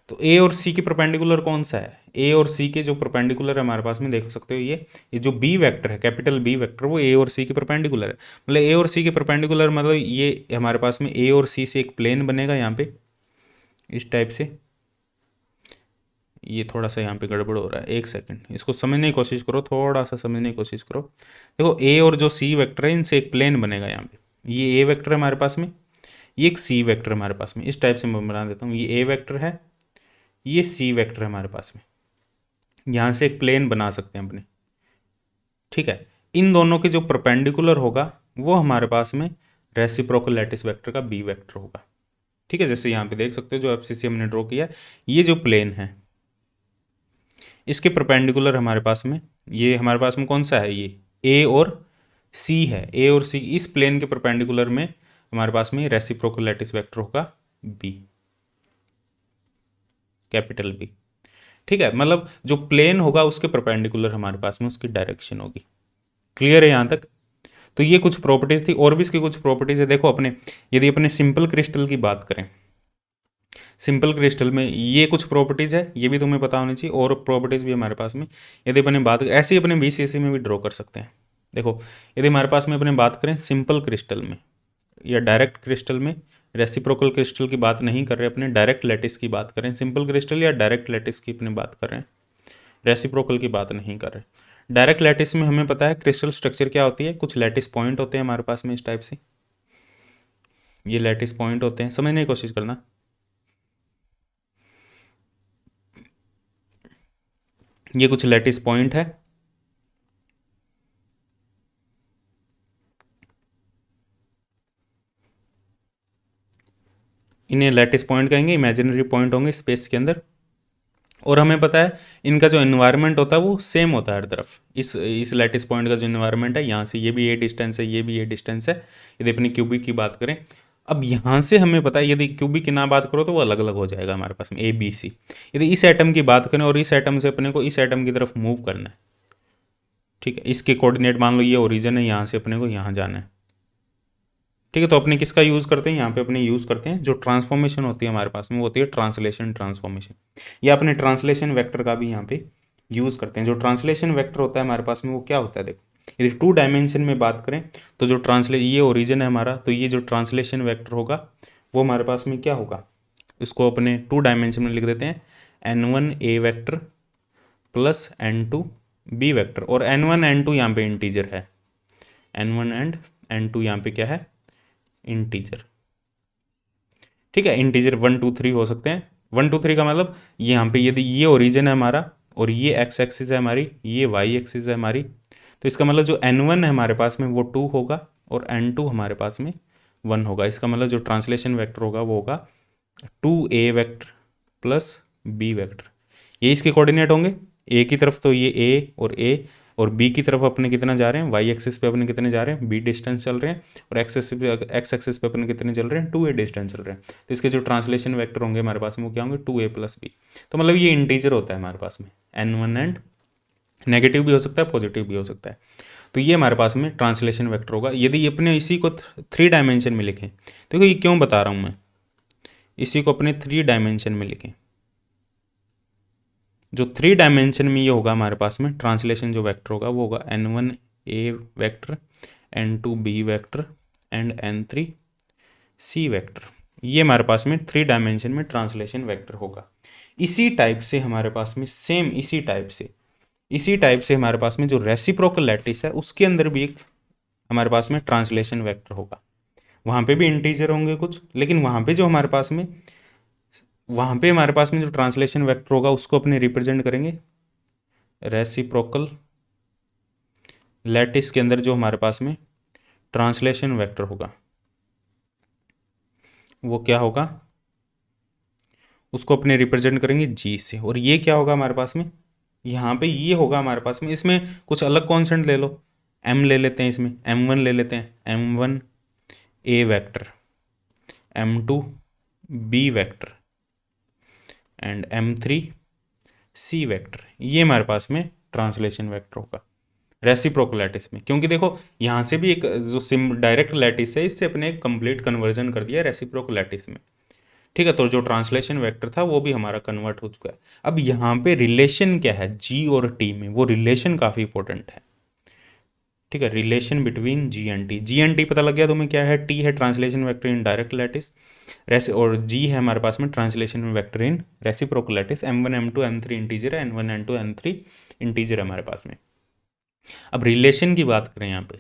तो ए और सी के परपेंडिकुलर कौन सा है, ए और सी के जो परपेंडिकुलर है हमारे पास में देख सकते हो, ये जो बी वेक्टर है, कैपिटल बी वेक्टर, वो ए और सी के परपेंडिकुलर है, मतलब ए और सी के परपेंडिकुलर, मतलब ये हमारे पास में ए और सी से एक प्लेन बनेगा यहाँ पे इस टाइप से। ये थोड़ा सा यहाँ पे गड़बड़ हो रहा है, एक सेकंड, इसको समझने की कोशिश करो, थोड़ा सा समझने की कोशिश करो। देखो ए और जो सी वेक्टर है इनसे एक प्लेन बनेगा यहाँ पे, ये ए वेक्टर है हमारे पास में, ये एक सी वेक्टर है हमारे पास में, इस टाइप से मैं बना देता हूँ, ये ए वेक्टर है, ये सी वेक्टर है हमारे पास में, यहाँ से एक प्लेन बना सकते हैं अपने। ठीक है, इन दोनों के जो परपेंडिकुलर होगा वो हमारे पास में रेसिप्रोकल लैटिस वेक्टर का बी वेक्टर होगा। ठीक है, जैसे यहाँ पे देख सकते हो जो एफसीसी हमने ड्रॉ किया, ये जो प्लेन है इसके परपेंडिकुलर हमारे पास में, ये हमारे पास में कौन सा है, ये ए और सी है, ए और सी, इस प्लेन के परपेंडिकुलर में हमारे पास में रेसिप्रोकल लैटिस वेक्टर होगा बी, कैपिटल बी। ठीक है, मतलब जो प्लेन होगा उसके परपेंडिकुलर हमारे पास में उसकी डायरेक्शन होगी। क्लियर है यहाँ तक? तो ये कुछ प्रॉपर्टीज थी, और भी इसकी कुछ प्रॉपर्टीज है। देखो अपने, यदि अपने सिंपल क्रिस्टल की बात करें, सिंपल क्रिस्टल में ये कुछ प्रॉपर्टीज़ है, ये भी तुम्हें पता होनी चाहिए, और प्रॉपर्टीज़ भी हमारे पास में। यदि अपने बात ऐसे ही अपने बीसीएससी में भी ड्रॉ कर सकते हैं। देखो यदि हमारे पास में अपने बात करें सिंपल क्रिस्टल में या डायरेक्ट क्रिस्टल में, रेसिप्रोकल क्रिस्टल की बात नहीं कर रहे अपने, डायरेक्ट लैटिस की बात करें। सिंपल क्रिस्टल या डायरेक्ट लैटिस की अपने बात कर रहे हैं, रेसिप्रोकल की बात नहीं कर रहे। डायरेक्ट लैटिस में हमें पता है क्रिस्टल स्ट्रक्चर क्या होती है, कुछ लैटिस पॉइंट होते हैं हमारे पास में इस टाइप से, ये लैटिस पॉइंट होते हैं, समझने की कोशिश करना। ये कुछ लैटिस पॉइंट है, इन्हें लैटिस पॉइंट कहेंगे, इमेजिनरी पॉइंट होंगे स्पेस के अंदर। और हमें पता है इनका जो इन्वायरमेंट होता है वो सेम होता है हर तरफ। इस लैटिस पॉइंट का जो इन्वायरमेंट है, यहाँ से ये भी ये डिस्टेंस है, ये भी ये डिस्टेंस है, यदि अपनी क्यूबिक की बात करें। अब यहाँ से हमें पता है यदि क्यूबिक की ना बात करो तो वो अलग अलग हो जाएगा हमारे पास में, ABC। यदि इस एटम की बात करें और इस एटम से अपने को इस एटम की तरफ मूव करना है, ठीक है, इसके कोऑर्डिनेट मान लो ये ओरिजिन है, यहाँ से अपने को यहाँ जाना है, ठीक है। तो अपने किसका यूज़ करते हैं यहाँ पे, अपने यूज़ करते हैं जो ट्रांसफॉर्मेशन होती है हमारे पास में, वो होती है ट्रांसलेशन ट्रांसफॉर्मेशन, या अपने ट्रांसलेशन वेक्टर का भी यहाँ पे यूज़ करते हैं। जो ट्रांसलेशन वेक्टर होता है हमारे पास में वो क्या होता है, देखो यदि 2 डायमेंशन में बात करें तो जो ये ओरिजिन है हमारा, तो ये जो ट्रांसलेशन वेक्टर होगा वो हमारे पास में क्या होगा, इसको अपने 2 डायमेंशन में लिख देते हैं N1 A vector plus N2 B vector. और N1 N2 यहाँ पे इंटीजर है, N1 एंड N2 यहाँ पे क्या है, इंटीजर, ठीक है। इंटीजर 1 2 3 हो सकते हैं। 1 2 3 का मतलब यहाँ पे यदि ये ओरिजिन है हमारा और ये एक्स एक्सिस है हमारी, ये वाई एक्सिस है हमारी, तो इसका मतलब जो N1 है हमारे पास में वो 2 होगा और N2 हमारे पास में 1 होगा। इसका मतलब जो ट्रांसलेशन वेक्टर होगा वो होगा 2A vector plus B vector. ये इसके कोऑर्डिनेट होंगे, ए की तरफ तो ये ए और बी की तरफ अपने कितना जा रहे हैं, वाई एक्सिस पे अपने कितने जा रहे हैं, बी डिस्टेंस चल रहे हैं, और एक्स एक्सिस पे अपने कितने चल रहे हैं, 2A डिस्टेंस चल रहे हैं। तो इसके जो ट्रांसलेशन वेक्टर होंगे हमारे पास में वो क्या होंगे, 2A प्लस बी। तो मतलब ये इंटीजर होता है हमारे पास में N1 एंड नेगेटिव भी हो सकता है, पॉजिटिव भी हो सकता है। तो ये हमारे पास में ट्रांसलेशन वेक्टर होगा। यदि अपने इसी को 3 डायमेंशन में लिखें, देखो ये क्यों बता रहा हूँ मैं, इसी को अपने 3 डायमेंशन में लिखें, जो 3 डायमेंशन में ये होगा हमारे पास में ट्रांसलेशन जो वेक्टर होगा वो होगा N1A vector, N2B vector and N3C vector. ये हमारे पास में 3 डायमेंशन में ट्रांसलेशन वेक्टर होगा। इसी टाइप से हमारे पास में सेम इसी टाइप से हमारे पास में जो रेसिप्रोकल लैटिस है उसके अंदर भी एक हमारे पास में ट्रांसलेशन वेक्टर होगा। वहाँ पे भी इंटीजर होंगे कुछ, लेकिन वहाँ पे हमारे पास में जो ट्रांसलेशन वेक्टर होगा उसको अपने रिप्रेजेंट करेंगे रेसिप्रोकल लैटिस के अंदर। जो हमारे पास में ट्रांसलेशन वेक्टर होगा वो क्या होगा, उसको अपने रिप्रेजेंट करेंगे G से। और ये क्या होगा हमारे पास में, यहाँ पे ये होगा हमारे पास में, इसमें कुछ अलग कॉन्सेंट ले लो, M ले लेते हैं, इसमें M1 ले लेते हैं, M1A vector, M2B vector and M3C vector. ये हमारे पास में ट्रांसलेशन वेक्टर होगा रेसिप्रोकल लैटिस में। क्योंकि देखो यहाँ से भी एक जो डायरेक्ट लैटिस है इससे अपने एक कंप्लीट कन्वर्जन कर दिया रेसिप्रोकल लैटिस में, ठीक है। तो जो ट्रांसलेशन वेक्टर था वो भी हमारा कन्वर्ट हो चुका है। अब यहाँ पे रिलेशन क्या है G और T में, वो रिलेशन काफ़ी इंपॉर्टेंट है, ठीक है। Relation between G and T पता लग गया तुम्हें क्या है, T है translation vector in direct lattice और G है हमारे पास में translation vector in reciprocal lattice. M1 M2 M3 integer है, N1 N2 N3 इंटीजर है हमारे पास में। अब रिलेशन की बात करें यहाँ पे,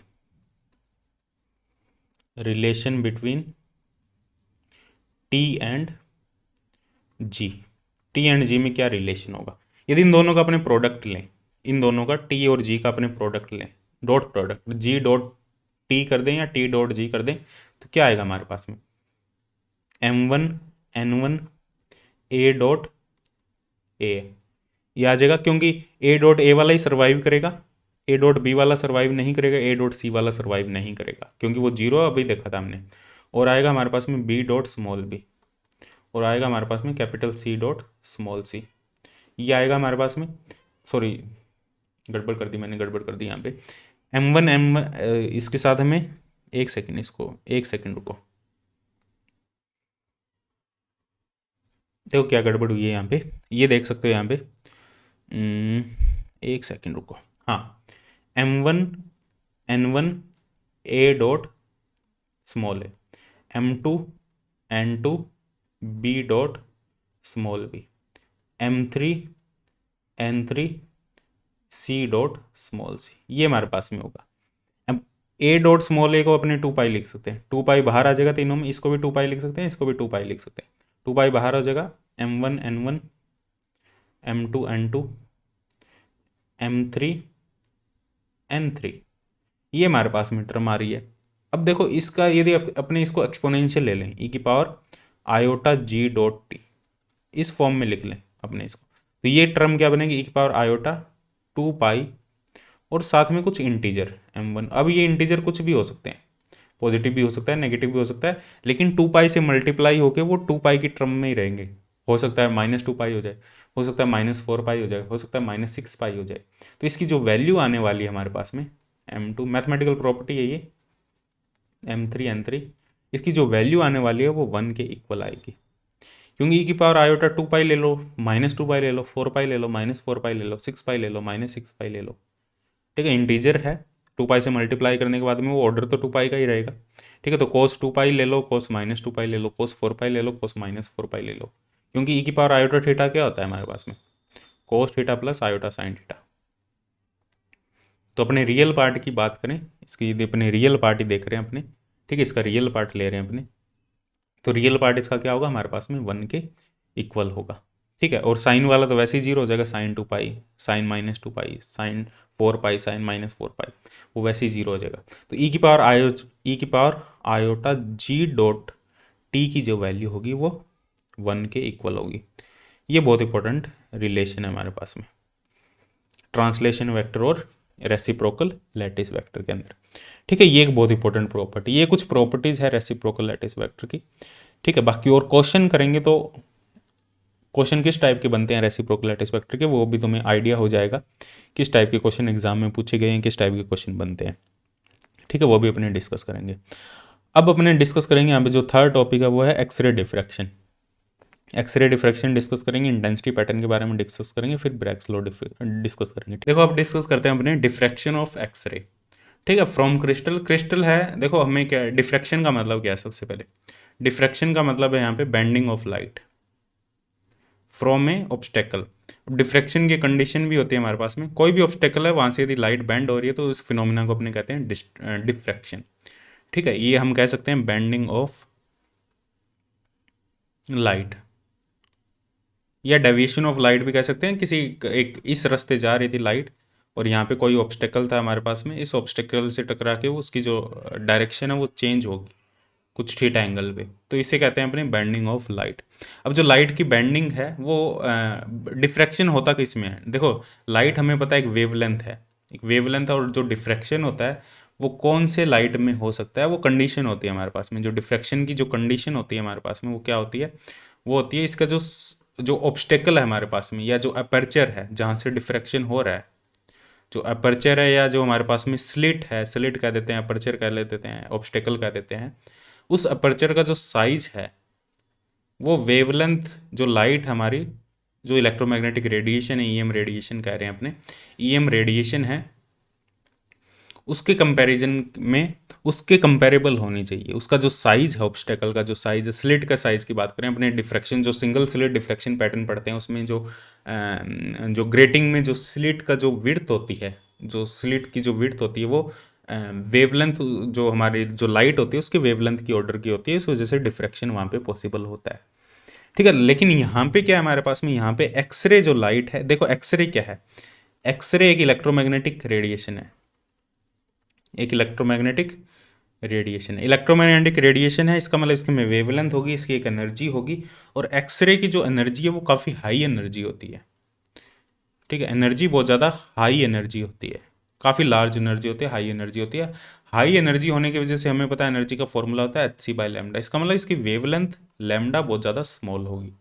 relation between T and G में क्या रिलेशन होगा, यदि इन दोनों का अपने प्रोडक्ट लें, इन दोनों का T और G का अपने प्रोडक्ट लें, dot product G dot T कर दें या T डॉट G कर दें, तो क्या आएगा हमारे पास में M1 N1 A dot A ये आ जाएगा, क्योंकि A डॉट A वाला ही सर्वाइव करेगा, A डॉट B वाला सर्वाइव नहीं करेगा, A डॉट C वाला सर्वाइव नहीं करेगा, क्योंकि वो 0 अभी देखा था हमने। और आएगा हमारे पास में B डॉट स्मॉल b, और आएगा हमारे पास में capital C dot small c। ये आएगा हमारे पास में, सॉरी गड़बड़ कर दी मैंने, गड़बड़ कर दी यहाँ पे M1 इसके साथ हमें एक सेकेंड रुको, देखो क्या गड़बड़ हुई है यहाँ पे, ये देख सकते हो यहाँ पे। एक सेकंड रुको। हाँ, M1 N1 A dot small A, M2 N2 B dot small B, M3 N3 C dot small C, ये हमारे पास में होगा। अब A डॉट स्मॉल ए को अपने 2 पाई लिख सकते हैं, 2 पाई बाहर आ जाएगा तीनों में, इसको भी 2 पाई लिख सकते हैं, इसको भी 2 पाई लिख सकते हैं। 2 पाई बाहर हो जाएगा, M1 N1 M2 N2 M3 N3, ये हमारे पास में टर्म आ रही है। अब देखो इसका यदि अपने इसको एक्सपोनेंशियल ले लें, ई की पावर आयोटा जी डॉट टी, इस फॉर्म में लिख लें अपने इसको, तो ये टर्म क्या बनेगी, ई की पावर आयोटा 2 पाई और साथ में कुछ इंटीजर M1। अब ये इंटीजर कुछ भी हो सकते हैं, पॉजिटिव भी हो सकता है, नेगेटिव भी हो सकता है, लेकिन 2 पाई से मल्टीप्लाई होकर वो 2 पाई की टर्म में ही रहेंगे। हो सकता है -2 पाई हो जाए, हो सकता है -4 पाई हो जाए, हो सकता है -6 पाई हो जाए। तो इसकी जो वैल्यू आने वाली है हमारे पास में, M2 मैथमेटिकल प्रॉपर्टी है ये, M3 N3, इसकी जो वैल्यू आने वाली है वो 1 के इक्वल आएगी, क्योंकि ई की पावर आयोटा 2 पाई ले लो, -2 पाई ले लो, 4 पाई ले लो, -4 पाई ले लो, 6 पाई ले लो, -6 पाई ले लो। ठीक है, इंटीजर है, 2 पाई से मल्टीप्लाई करने के बाद में वो ऑर्डर तो 2 पाई का ही रहेगा। ठीक है, तो cos 2 पाई ले लो, cos -2 पाई ले लो, cos 4 पाई ले लो, cos -4 पाई ले लो, क्योंकि ई की पावर आयोटा थीटा क्या होता है हमारे पास में, cos theta plus iota sine theta. तो अपने रियल पार्ट की बात करें, इसकी यदि अपने रियल पार्ट ही देख रहे हैं अपने, ठीक है, इसका रियल पार्ट ले रहे हैं अपने, तो रियल पार्ट इसका क्या होगा हमारे पास में 1 के इक्वल होगा। ठीक है, और साइन वाला तो वैसे ही 0 हो जाएगा, साइन 2 पाई, साइन -2 पाई, साइन 4 पाई, साइन -4 पाई, वो वैसे ही 0 हो जाएगा। तो ई की पावर आयोटा जी डॉट टी की जो वैल्यू होगी वो 1 के इक्वल होगी। ये बहुत इंपॉर्टेंट रिलेशन है हमारे पास में ट्रांसलेशन वेक्टर और रेसिप्रोकल लैटिस वेक्टर के अंदर। ठीक है, ये एक बहुत इंपॉर्टेंट प्रॉपर्टी, ये कुछ प्रॉपर्टीज़ है रेसिप्रोकल लैटिस वेक्टर की। ठीक है, बाकी और क्वेश्चन करेंगे तो क्वेश्चन किस टाइप के बनते हैं रेसिप्रोकल लैटिस वेक्टर के, वो भी तुम्हें आइडिया हो जाएगा किस टाइप के क्वेश्चन एग्जाम में पूछे गए हैं, किस टाइप के क्वेश्चन बनते हैं। ठीक है, वो भी अपने डिस्कस करेंगे। अब अपने डिस्कस करेंगे यहाँ पे जो थर्ड टॉपिक है वो है X-ray diffraction. X ray diffraction discuss करेंगे, इंटेंसिटी पैटर्न के बारे में डिस्कस करेंगे, फिर ब्रैग्स लॉ डिस्कस करेंगे। देखो अब डिस्कस करते हैं अपने डिफ्रैक्शन ऑफ एक्सरे। ठीक है, फ्रॉम क्रिस्टल, क्रिस्टल है, देखो हमें क्या डिफ्रैक्शन का मतलब क्या है, सबसे पहले डिफ्रैक्शन का मतलब है यहाँ पे bending of light from A obstacle. Diffraction की कंडीशन भी होती है हमारे पास में, कोई भी ऑब्स्टेकल है वहाँ से यदि लाइट बेंड हो रही है तो उस फिनोमिना को अपने कहते हैं डिफ्रैक्शन। ठीक है, ये हम कह सकते हैं बेंडिंग ऑफ लाइट, या डेविएशन ऑफ लाइट भी कह सकते हैं। किसी एक इस रास्ते जा रही थी लाइट और यहाँ पे कोई ऑब्स्टेकल था हमारे पास में, इस ऑब्स्टेकल से टकरा के वो उसकी जो डायरेक्शन है वो चेंज होगी कुछ थीटा एंगल पे, तो इसे कहते हैं अपने बेंडिंग ऑफ लाइट। अब जो लाइट की बेंडिंग है वो डिफ्रैक्शन होता किस में है, देखो लाइट हमें पता है एक वेवलेंथ है, एक वेवलेंथ है, और जो डिफ्रैक्शन होता है वो कौन से लाइट में हो सकता है, वो कंडीशन होती है हमारे पास में। जो डिफ्रैक्शन की जो कंडीशन होती है हमारे पास में वो क्या होती है, वो होती है इसका जो ऑब्स्टेकल है हमारे पास में, या जो अपर्चर है जहाँ से डिफ्रैक्शन हो रहा है, जो अपर्चर है या जो हमारे पास में स्लिट है, स्लिट कह देते हैं, अपर्चर कह देते हैं, ऑब्स्टेकल कह देते हैं, उस अपर्चर का जो साइज है वो वेवलेंथ, जो लाइट हमारी जो इलेक्ट्रोमैग्नेटिक रेडिएशन है, ईएम रेडिएशन कह रहे हैं अपने, ईएम रेडिएशन है, उसके कंपैरिजन में उसके कंपेरेबल होनी चाहिए। उसका जो साइज है ऑब्स्टेकल का, जो साइज है, स्लिट का साइज की बात करें अपने, डिफ्रैक्शन जो सिंगल स्लिट डिफ्रैक्शन पैटर्न पढ़ते हैं उसमें जो ग्रेटिंग में जो स्लिट का जो विड्थ होती है, जो स्लिट की जो विड्थ होती है वो वेवलेंथ, जो हमारी जो लाइट होती है उसकी वेवलेंथ की ऑर्डर की होती है, इस वजह से डिफ्रैक्शन वहाँ पे पॉसिबल होता है। ठीक है, लेकिन यहाँ पे क्या है हमारे पास में, यहाँ पे एक्सरे जो लाइट है, देखो एक्सरे क्या है, एक्सरे एक इलेक्ट्रोमैग्नेटिक रेडिएशन है, एक इलेक्ट्रोमैग्नेटिक रेडिएशन है, इलेक्ट्रोमैग्नेटिक रेडिएशन है, इसका मतलब इसके में वेवलेंथ होगी, इसकी एक एनर्जी होगी, और एक्सरे की जो एनर्जी है वो काफ़ी हाई एनर्जी होती है। ठीक है, एनर्जी बहुत ज़्यादा हाई एनर्जी होती है, काफ़ी लार्ज एनर्जी होती है, हाई एनर्जी होती है। हाई एनर्जी होने की वजह से हमें पता है एनर्जी का फॉर्मूला होता है hc/λ, इसका मतलब इसकी वेवलेंथ लैम्डा बहुत ज़्यादा स्मॉल होगी,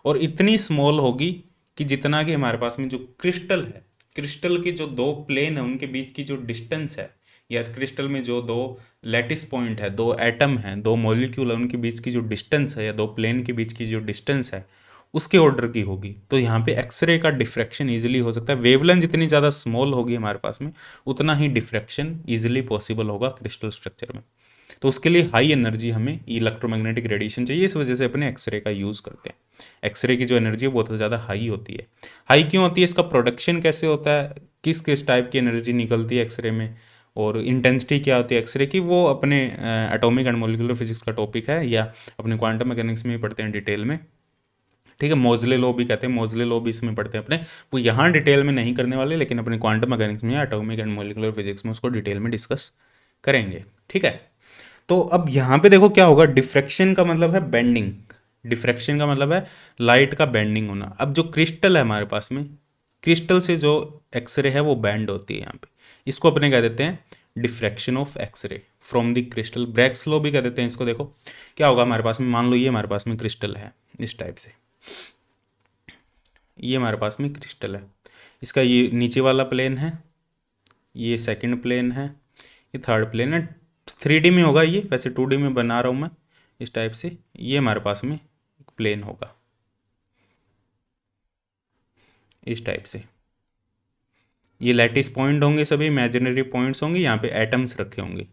और इतनी स्मॉल होगी कि जितना कि हमारे पास में जो क्रिस्टल है, क्रिस्टल के जो दो प्लेन है उनके बीच की जो डिस्टेंस है, या क्रिस्टल में जो दो लैटिस पॉइंट है, दो एटम है, दो मॉलिक्यूल है, उनके बीच की जो डिस्टेंस है, या दो प्लेन के बीच की जो डिस्टेंस है, उसके ऑर्डर की होगी। तो यहाँ पे एक्सरे का डिफ्रैक्शन इजीली हो सकता है। वेवलेंथ जितनी ज़्यादा स्मॉल होगी हमारे पास में, उतना ही डिफ्रैक्शन इजीली पॉसिबल होगा क्रिस्टल स्ट्रक्चर में। तो उसके लिए हाई एनर्जी हमें इलेक्ट्रोमैग्नेटिक रेडिएशन चाहिए, इस वजह से अपने एक्सरे का यूज़ करते हैं। एक्सरे की जो एनर्जी है बहुत ज़्यादा हाई होती है। हाई क्यों होती है, इसका प्रोडक्शन कैसे होता है, किस किस टाइप की एनर्जी निकलती है एक्सरे में, और इंटेंसिटी क्या होती है एक्सरे की, वो अपने एटॉमिक एंड मॉलिक्यूलर फिजिक्स का टॉपिक है, या अपने क्वांटम मैकेनिक्स में ही पढ़ते हैं डिटेल में। ठीक है, मोजले लॉ भी कहते हैं, मोजले लॉ भी इसमें पढ़ते हैं अपने, वो यहाँ डिटेल में नहीं करने वाले, लेकिन अपने क्वांटम मैकेनिक्स में या एटॉमिक एंड मॉलिक्यूलर फिजिक्स में उसको डिटेल में डिस्कस करेंगे। ठीक है, तो अब यहाँ पे देखो क्या होगा, डिफ्रैक्शन का मतलब है बेंडिंग, डिफ्रैक्शन का मतलब है लाइट का बेंडिंग होना। अब जो क्रिस्टल है हमारे पास में, क्रिस्टल से जो एक्सरे है वो बैंड होती है यहाँ पे, इसको अपने कह देते हैं diffraction of X-ray from the crystal. Bragg's law भी कह देते हैं इसको। देखो क्या होगा हमारे पास में, मान लो ये हमारे पास में क्रिस्टल है इस टाइप से, ये हमारे पास में क्रिस्टल है, इसका ये नीचे वाला प्लेन है, ये सेकंड प्लेन है, ये थर्ड प्लेन है। 3D में होगा ये, वैसे 2D में बना रहा हूँ मैं इस टाइप से। ये हमारे पास में एक प्लेन होगा इस टाइप से, ये लैटिस पॉइंट होंगे, सभी इमेजिनरी पॉइंट्स होंगे, यहाँ पे एटम्स रखे होंगे।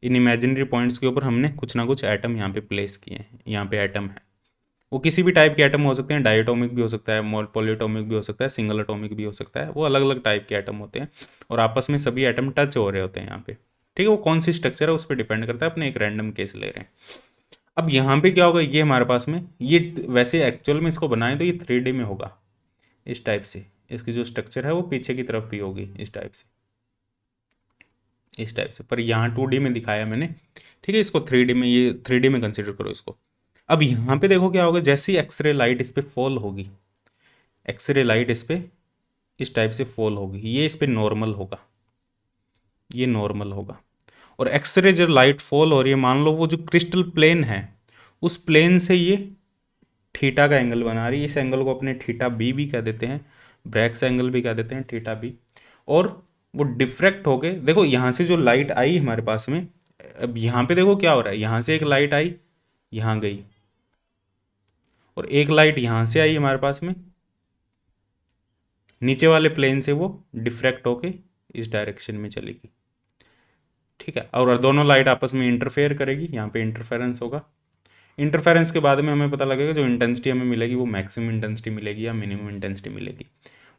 इन इमेजिनरी पॉइंट्स के ऊपर हमने कुछ ना कुछ एटम यहाँ पे प्लेस किए हैं। यहाँ पे एटम है, वो किसी भी टाइप के एटम हो सकते हैं, डायटोमिक भी हो सकता है, पॉलीएटॉमिक भी हो सकता है, सिंगल एटॉमिक भी हो सकता है, वो अलग अलग टाइप के एटम होते हैं, और आपस में सभी एटम टच हो रहे होते हैं यहाँ पे। ठीक है, वो कौन सी स्ट्रक्चर है उस पर डिपेंड करता है, अपने एक रैंडम केस ले रहे हैं। अब यहाँ पे क्या होगा, ये हमारे पास में, ये वैसे एक्चुअल में इसको बनाएं तो ये 3D में होगा इस टाइप से, इसकी जो स्ट्रक्चर है वो पीछे की तरफ भी होगी इस टाइप से, इस टाइप से, पर यहाँ 2D में दिखाया मैंने। ठीक है, इसको 3D में, ये 3D में कंसिडर करो इसको। अब यहाँ पे देखो क्या होगा, जैसी एक्सरे लाइट इस पर फॉल होगी, एक्सरे लाइट इस पर इस टाइप से फॉल होगी, ये इस पर नॉर्मल होगा, ये नॉर्मल होगा। और एक्सरे जब लाइट फॉल हो रही है, मान लो वो जो क्रिस्टल प्लेन है, उस प्लेन से ये थीटा का एंगल बना रही है, इस एंगल को अपने थीटा बी भी कह देते हैं, ब्रैक्स एंगल भी कह देते हैं थीटा बी। और वो डिफ्रैक्ट हो गए, देखो यहाँ से जो लाइट आई हमारे पास में, अब यहाँ पे देखो क्या हो रहा है, यहाँ से एक लाइट आई, यहाँ गई, और एक लाइट यहाँ से आई हमारे पास में, नीचे वाले प्लेन से वो डिफ्रैक्ट होके इस डायरेक्शन में चलेगी। ठीक है, और दोनों लाइट आपस में इंटरफेयर करेगी, यहाँ पे इंटरफेरेंस होगा। इंटरफेरेंस के बाद में हमें पता लगेगा जो इंटेंसिटी हमें मिलेगी वो मैक्सिमम इंटेंसिटी मिलेगी या मिनिमम इंटेंसिटी मिलेगी।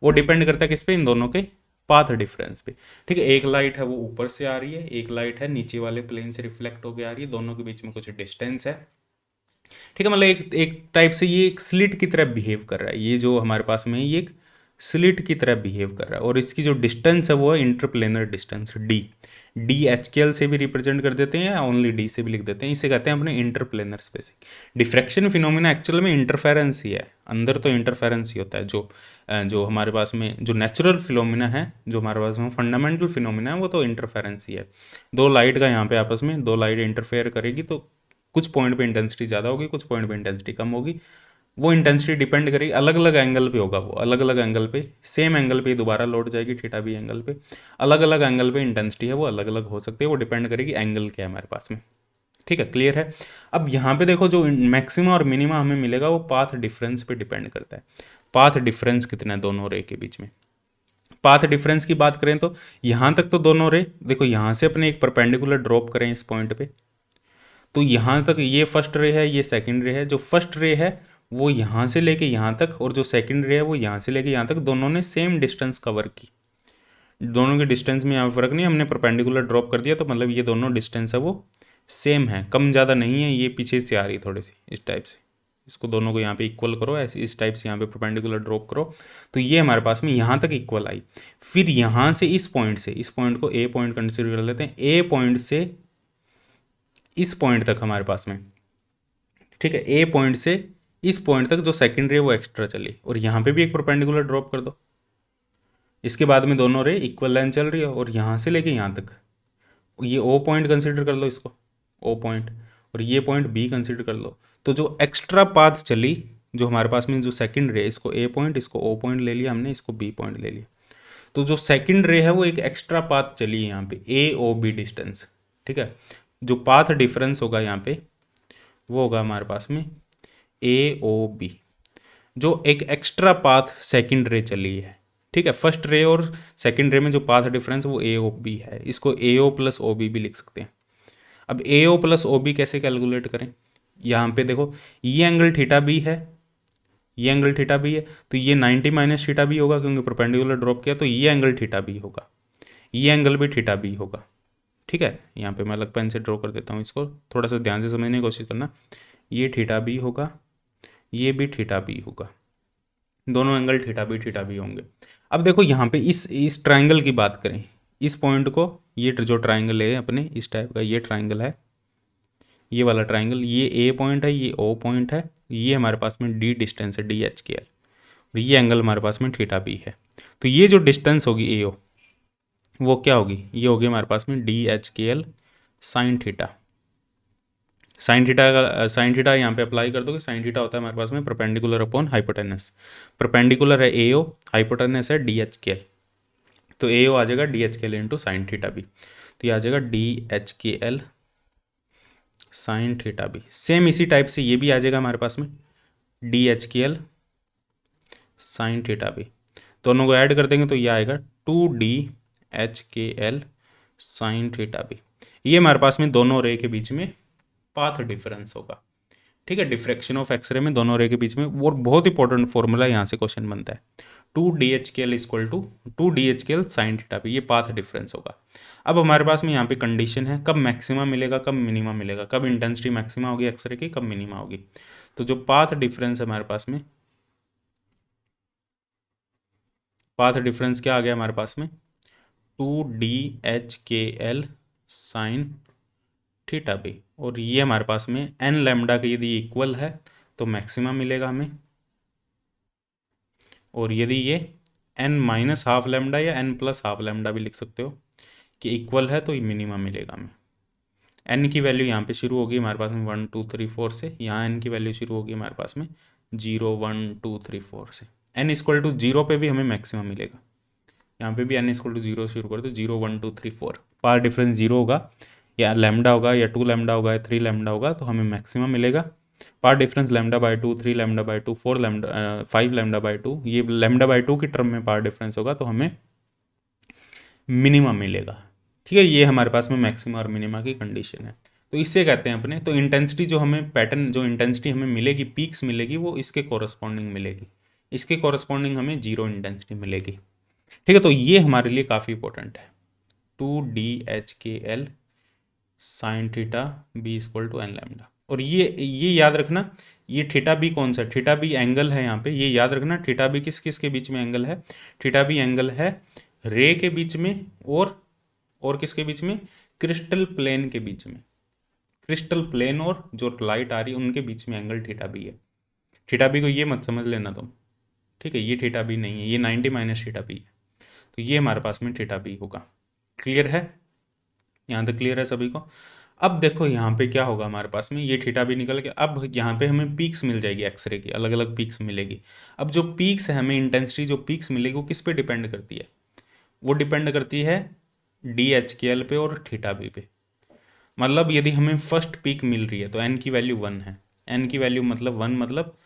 वो डिपेंड करता है किस पे, इन दोनों के पाथ डिफरेंस पे। ठीक है, एक लाइट है वो ऊपर से आ रही है, एक लाइट है नीचे वाले प्लेन से रिफ्लेक्ट होकर आ रही है, दोनों के बीच में कुछ डिस्टेंस है। ठीक है, मतलब एक टाइप से ये एक स्लिट की तरह बिहेव कर रहा है, ये जो हमारे पास में है ये एक स्लिट की तरह बिहेव कर रहा है, और इसकी जो डिस्टेंस है वो है interplanar distance D. D HKL से भी रिप्रेजेंट कर देते हैं या ओनली डी से भी लिख देते हैं, इसे कहते हैं अपने interplanar spacing. Diffraction phenomena actual में इंटरफेरेंस ही है, अंदर तो इंटरफेरेंस ही होता है। जो हमारे पास में जो नेचुरल फिनोमिना है, जो हमारे पास में फंडामेंटल फिनोमिना है, वो तो इंटरफेरेंस ही है। दो लाइट का यहाँ पे आपस में, दो लाइट इंटरफेयर करेगी तो कुछ पॉइंट पे इंटेंसिटी ज़्यादा होगी, कुछ पॉइंट पे इंटेंसिटी कम होगी। वो इंटेंसिटी डिपेंड करेगी, अलग अलग एंगल पे होगा, वो अलग अलग एंगल पे, सेम एंगल पे दोबारा लौट जाएगी थीटा बी एंगल पे, अलग अलग एंगल पे इंटेंसिटी है वो अलग अलग हो सकती है, वो डिपेंड करेगी एंगल क्या है हमारे पास में। ठीक है, क्लियर है। अब यहाँ पे देखो जो मैक्सिमा और मिनिमा हमें मिलेगा वो पाथ डिफरेंस पे डिपेंड करता है। पाथ डिफरेंस कितना है दोनों रे के बीच में। पाथ डिफरेंस की बात करें तो यहाँ तक तो दोनों रे, देखो यहाँ से अपने एक परपेंडिकुलर ड्रॉप करें इस पॉइंट पे, तो यहाँ तक ये फर्स्ट रे है, ये सेकंड रे है। जो फर्स्ट रे है वो यहाँ से लेके यहाँ तक, और जो सेकंड रे है वो यहाँ से लेके यहाँ तक, दोनों ने सेम डिस्टेंस कवर की। दोनों के डिस्टेंस में यहाँ फर्क नहीं, हमने परपेंडिकुलर ड्रॉप कर दिया तो मतलब ये दोनों डिस्टेंस है वो सेम है, कम ज़्यादा नहीं है। ये पीछे से आ रही है थोड़ी सी इस टाइप से, इसको दोनों को यहाँ पे इक्वल करो, ऐसे इस टाइप से यहाँ पे परपेंडिकुलर ड्रॉप करो, तो ये हमारे पास में यहाँ तक इक्वल आई। फिर यहाँ से इस पॉइंट से, इस पॉइंट को ए पॉइंट कंसिडर कर लेते हैं, ए पॉइंट से इस पॉइंट तक हमारे पास में, ठीक है, ए पॉइंट से इस पॉइंट तक जो सेकंड रे वो एक्स्ट्रा चली, और यहाँ पे भी एक परपेंडिकुलर ड्रॉप कर दो। इसके बाद में दोनों रे इक्वल लाइन चल रही है, और यहाँ से लेके यहाँ तक ये ओ पॉइंट कंसिडर कर लो इसको, ओ पॉइंट, और ये पॉइंट बी कंसिडर कर लो। तो जो एक्स्ट्रा पाथ चली जो हमारे पास में, जो सेकंड रे, इसको ए पॉइंट, इसको ओ पॉइंट ले लिया हमने, इसको बी पॉइंट ले लिया, तो जो सेकंड रे है वो एक एक्स्ट्रा पाथ चली है यहाँ पे, ए ओ बी डिस्टेंस। ठीक है, जो पाथ डिफरेंस होगा यहाँ पे वो होगा हमारे पास में ए ओ बी। जो एक एक्स्ट्रा पाथ सेकंड रे चली है, ठीक है। फर्स्ट रे और सेकंड रे में जो पाथ डिफरेंस वो ए ओ बी है, इसको ए ओ प्लस ओ बी भी लिख सकते हैं। अब ए ओ प्लस ओ बी कैसे कैलकुलेट करें, यहाँ पे देखो ये एंगल थीटा बी है, ये एंगल थीटा बी है, तो ये 90 माइनस थीटा बी होगा क्योंकि परपेंडिकुलर ड्रॉप किया, तो ये एंगल थीटा बी होगा, ये एंगल भी थीटा बी होगा, ठीक है। यहाँ पे मैं अलग पेन से ड्रॉ कर देता हूँ, इसको थोड़ा सा ध्यान से समझने की कोशिश करना। ये थीटा बी होगा, ये भी थीटा बी होगा, दोनों एंगल थीटा बी होंगे। अब देखो यहाँ पे इस ट्राइंगल की बात करें, इस पॉइंट को, ये जो ट्राइंगल है अपने इस टाइप का, ये ट्राइंगल है, ये वाला ट्राइंगल, ये ए पॉइंट है, ये ओ पॉइंट है, ये हमारे पास में डी डिस्टेंस है, डी एच के एल, और ये एंगल हमारे पास में थीटा बी है। तो ये जो डिस्टेंस होगी ए ओ, वो क्या होगी, ये होगी हमारे पास में D H K L sine theta. Sine theta यहाँ पे अप्लाई कर दोगे, साइन थीटा होता है हमारे पास में परपेंडिकुलर अपॉन हाइपोटेनस, परपेंडिकुलर है ए ओ, हाइपोटेनस है डी एच के एल, तो ए ओ आ जाएगा D H K L into sine theta B, तो ये आ जाएगा D H K L sine theta B. Same इसी टाइप से ये भी आ जाएगा हमारे पास में D H K L sine theta B, दोनों को ऐड कर देंगे तो ये आएगा 2 DHKL साइन थीटा बी। ये हमारे पास में दोनों रे के बीच में पाथ डिफरेंस होगा, ठीक है, डिफ्रैक्शन ऑफ एक्सरे में दोनों रे के बीच में। और बहुत इंपॉर्टेंट फॉर्मूला यहाँ से क्वेश्चन बनता है, 2 DHKL equal to 2 DHKL sine theta B, ये पाथ डिफरेंस होगा। अब हमारे पास में यहाँ पे कंडीशन है, कब मैक्सिमा मिलेगा, कब मिनिमा मिलेगा, कब इंटेंसिटी मैक्सिमा होगी एक्सरे की, कब मिनिमा होगी। तो जो पाथ डिफरेंस है हमारे पास में, पाथ डिफरेंस क्या आ गया हमारे पास में, 2 DHKL साइन थीटा बी, और ये हमारे पास में एन लैम्डा के यदि इक्वल है तो मैक्सिमम मिलेगा हमें, और यदि ये एन माइनस हाफ लैम्डा या एन प्लस हाफ लैम्डा भी लिख सकते हो कि इक्वल है तो ये मिनिमम मिलेगा हमें। एन की वैल्यू यहाँ पे शुरू होगी हमारे पास में 1 2 3 4 से, यहाँ एन की वैल्यू शुरू होगी हमारे पास में 0 1 2 3 4 से। एन इक्वल टू 0 पे भी हमें मैक्सिमम मिलेगा, यहाँ पे भी एन इक्वल टू 0 शुरू कर दो, 0 1 2 3 4, पार डिफरेंस 0 होगा या लैम्डा होगा या 2 लैम्डा होगा या 3 लैम्डा होगा तो हमें मैक्सिमम मिलेगा। Path difference lambda by 2, 3 lambda by 2, 4 lambda 5 lambda by 2, ये लैम्डा बाई 2 की टर्म में पार डिफरेंस होगा तो हमें मिनिमम मिलेगा, ठीक है। ये हमारे पास में मैक्सिमम और मिनिमा की कंडीशन है। तो इससे कहते हैं अपने, तो इंटेंसिटी जो हमें पैटर्न, जो इंटेंसिटी हमें मिलेगी, पीक्स मिलेगी, वो इसके कॉरस्पॉन्डिंग मिलेगी, इसके कॉरस्पॉन्डिंग हमें जीरो इंटेंसिटी मिलेगी, ठीक है। तो ये हमारे लिए काफ़ी इंपॉर्टेंट है, 2 DHKL sine theta B equal to N lambda. और ये याद रखना, ये थीटा बी कौन सा, थीटा बी एंगल है यहाँ पे, ये याद रखना थीटा बी किस किस के बीच में एंगल है, थीटा बी एंगल है रे के बीच में और किसके बीच में, क्रिस्टल प्लेन के बीच में, क्रिस्टल प्लेन और जो लाइट आ रही है उनके बीच में एंगल थीटा बी है। थीटा बी को ये मत समझ लेना तुम, ठीक है, ये थीटा बी नहीं है, ये 90 माइनस थीटा बी है, तो ये हमारे पास में थीटा बी होगा। क्लियर है, यहाँ तक क्लियर है सभी को। अब देखो यहाँ पे क्या होगा हमारे पास में, ये थीटा बी निकल के, अब यहाँ पे हमें पीक्स मिल जाएगी एक्सरे की, अलग अलग पीक्स मिलेगी। अब जो पीक्स है, हमें इंटेंसिटी जो पीक्स मिलेगी वो किस पे डिपेंड करती है, वो डिपेंड करती है DHKL पे और थीटा बी पे। मतलब यदि हमें फर्स्ट पीक मिल रही है तो एन की वैल्यू 1 है, एन की वैल्यू मतलब 1, मतलब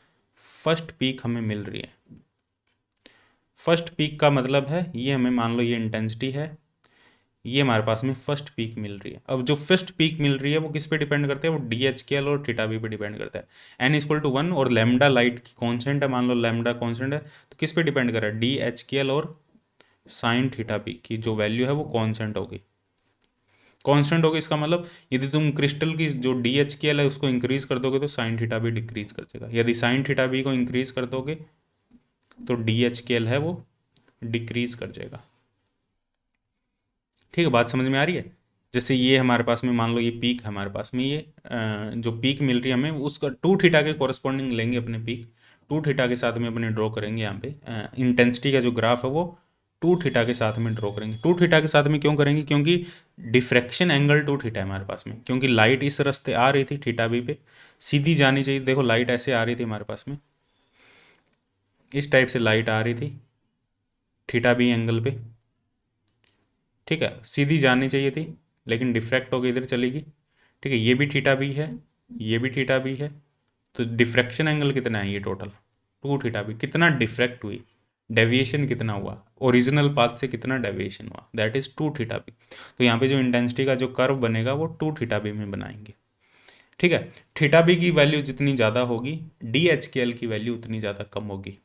फर्स्ट पीक हमें मिल रही है। फर्स्ट पीक का मतलब है ये, हमें मान लो ये इंटेंसिटी है, ये हमारे पास में फर्स्ट पीक मिल रही है। अब जो फर्स्ट पीक मिल रही है वो किस पे डिपेंड करते हैं, वो DHKL और थीटा बी पे डिपेंड करता है। एन इक्वल टू 1 और लैम्डा लाइट की कॉन्स्टेंट है, मान लो लैम्डा कॉन्स्टेंट है, तो किस पे डिपेंड कर रहा है, DHKL और साइन थीटा बी की जो वैल्यू है वो कॉन्स्टेंट होगी, कांस्टेंट होगी। इसका मतलब यदि तुम क्रिस्टल की जो DHKL है उसको इंक्रीज कर दोगे तो साइन थीटा भी डिक्रीज कर देगा, यदि साइन थीटा बी को इंक्रीज कर दोगे तो DHKL है वो डिक्रीज कर जाएगा, ठीक है। बात समझ में आ रही है। जैसे ये हमारे पास में मान लो ये पीक है हमारे पास में, ये जो पीक मिल रही है हमें उसका 2 थीटा के कॉरस्पॉन्डिंग लेंगे अपने पीक, 2 थीटा के साथ में अपने ड्रॉ करेंगे यहाँ पे इंटेंसिटी का जो ग्राफ है वो 2 थीटा के साथ में ड्रॉ करेंगे। 2 थीटा के साथ में क्यों करेंगे, क्योंकि डिफ्रैक्शन एंगल 2 थीटा है हमारे पास में, क्योंकि लाइट इस रास्ते आ रही थी थीटा बी पे, सीधी जानी चाहिए। देखो लाइट ऐसे आ रही थी हमारे पास में, इस टाइप से लाइट आ रही थी थीटा बी एंगल पे, ठीक है, सीधी जानी चाहिए थी लेकिन डिफ्रैक्ट होकर इधर चलेगी, ठीक है। ये भी थीटा बी है, ये भी थीटा बी है, तो डिफ्रैक्शन एंगल कितना है ये टोटल टू थीटा बी, कितना डिफ्रैक्ट हुई, डेविएशन कितना हुआ, ओरिजिनल पाथ से कितना डेविएशन हुआ, that is two theta B. तो यहाँ पे जो इंटेंसिटी का जो कर्व बनेगा वो टू थीटा बी में बनाएंगे। ठीक है, थीटा बी की वैल्यू जितनी ज़्यादा होगी डी एच के एल की वैल्यू उतनी ज़्यादा कम होगी।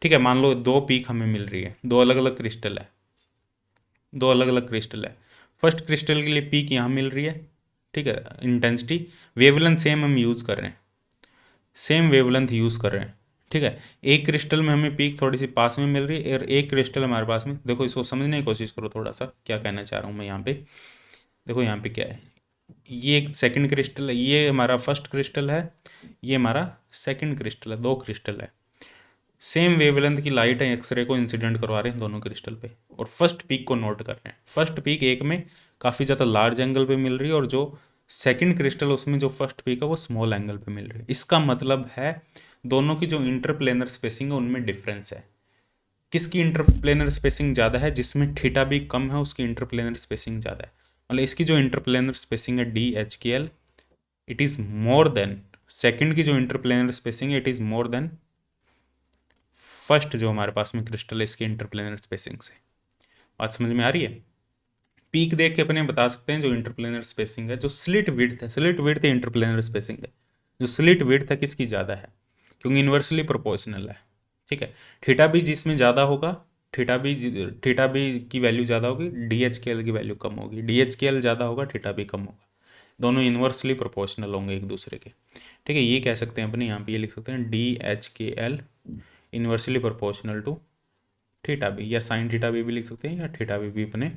ठीक है, मान लो दो पीक हमें मिल रही है, दो अलग अलग क्रिस्टल है, दो अलग अलग क्रिस्टल है। फर्स्ट क्रिस्टल के लिए पीक यहाँ मिल रही है, ठीक है, इंटेंसिटी वेवलेंथ सेम हम यूज़ कर रहे हैं, सेम वेवलेंथ यूज़ कर रहे हैं। ठीक है, एक क्रिस्टल में हमें पीक थोड़ी सी पास में मिल रही है और एक क्रिस्टल हमारे पास में। देखो इसको समझने की कोशिश करो थोड़ा सा, क्या कहना चाह रहा हूँ मैं यहाँ पे। देखो यहाँ पे क्या है, ये एक सेकंड क्रिस्टल है, ये हमारा फर्स्ट क्रिस्टल है, ये हमारा सेकंड क्रिस्टल है, दो क्रिस्टल है। सेम वेवलेंथ की लाइट है, एक्सरे को इंसिडेंट करवा रहे हैं दोनों क्रिस्टल पे, और फर्स्ट पीक को नोट कर रहे हैं। फर्स्ट पीक एक में काफ़ी ज़्यादा लार्ज एंगल पे मिल रही है और जो सेकंड क्रिस्टल उसमें जो फर्स्ट पीक है वो स्मॉल एंगल पे मिल रही है। इसका मतलब है दोनों की जो इंटरप्लेनर स्पेसिंग है उनमें डिफरेंस है। किसकी इंटरप्लेनर स्पेसिंग ज़्यादा है, जिसमें थीटा भी कम है उसकी इंटरप्लेनर स्पेसिंग ज़्यादा है। मतलब इसकी जो इंटरप्लेनर स्पेसिंग है D H K L, it is more than second की जो इंटरप्लेनर स्पेसिंग है, it is more than first जो हमारे पास में क्रिस्टल है इसकी इंटरप्लेनर स्पेसिंग से। बात समझ में आ रही है। पीक देख के अपने बता सकते हैं जो इंटरप्लेनर स्पेसिंग है, जो स्लिट विड्थ है, स्लिट विड्थ इंटरप्लेनर स्पेसिंग है, जो स्लिट विड्थ है किसकी ज़्यादा है, क्योंकि इन्वर्सली प्रोपोर्शनल है। ठीक है, थीटा बी जिसमें ज़्यादा होगा, थीटा बी की वैल्यू ज़्यादा होगी, डी एच के एल की वैल्यू कम होगी, डी एच के एल ज़्यादा होगा, थीटा बी कम होगा, दोनों इन्वर्सली प्रोपोर्शनल होंगे एक दूसरे के। ठीक है, ये कह सकते हैं अपने यहाँ पे, ये लिख सकते हैं D H K L inversely proportional to theta B, या साइन थीटा बी भी लिख सकते हैं, या थीटा बी भी अपने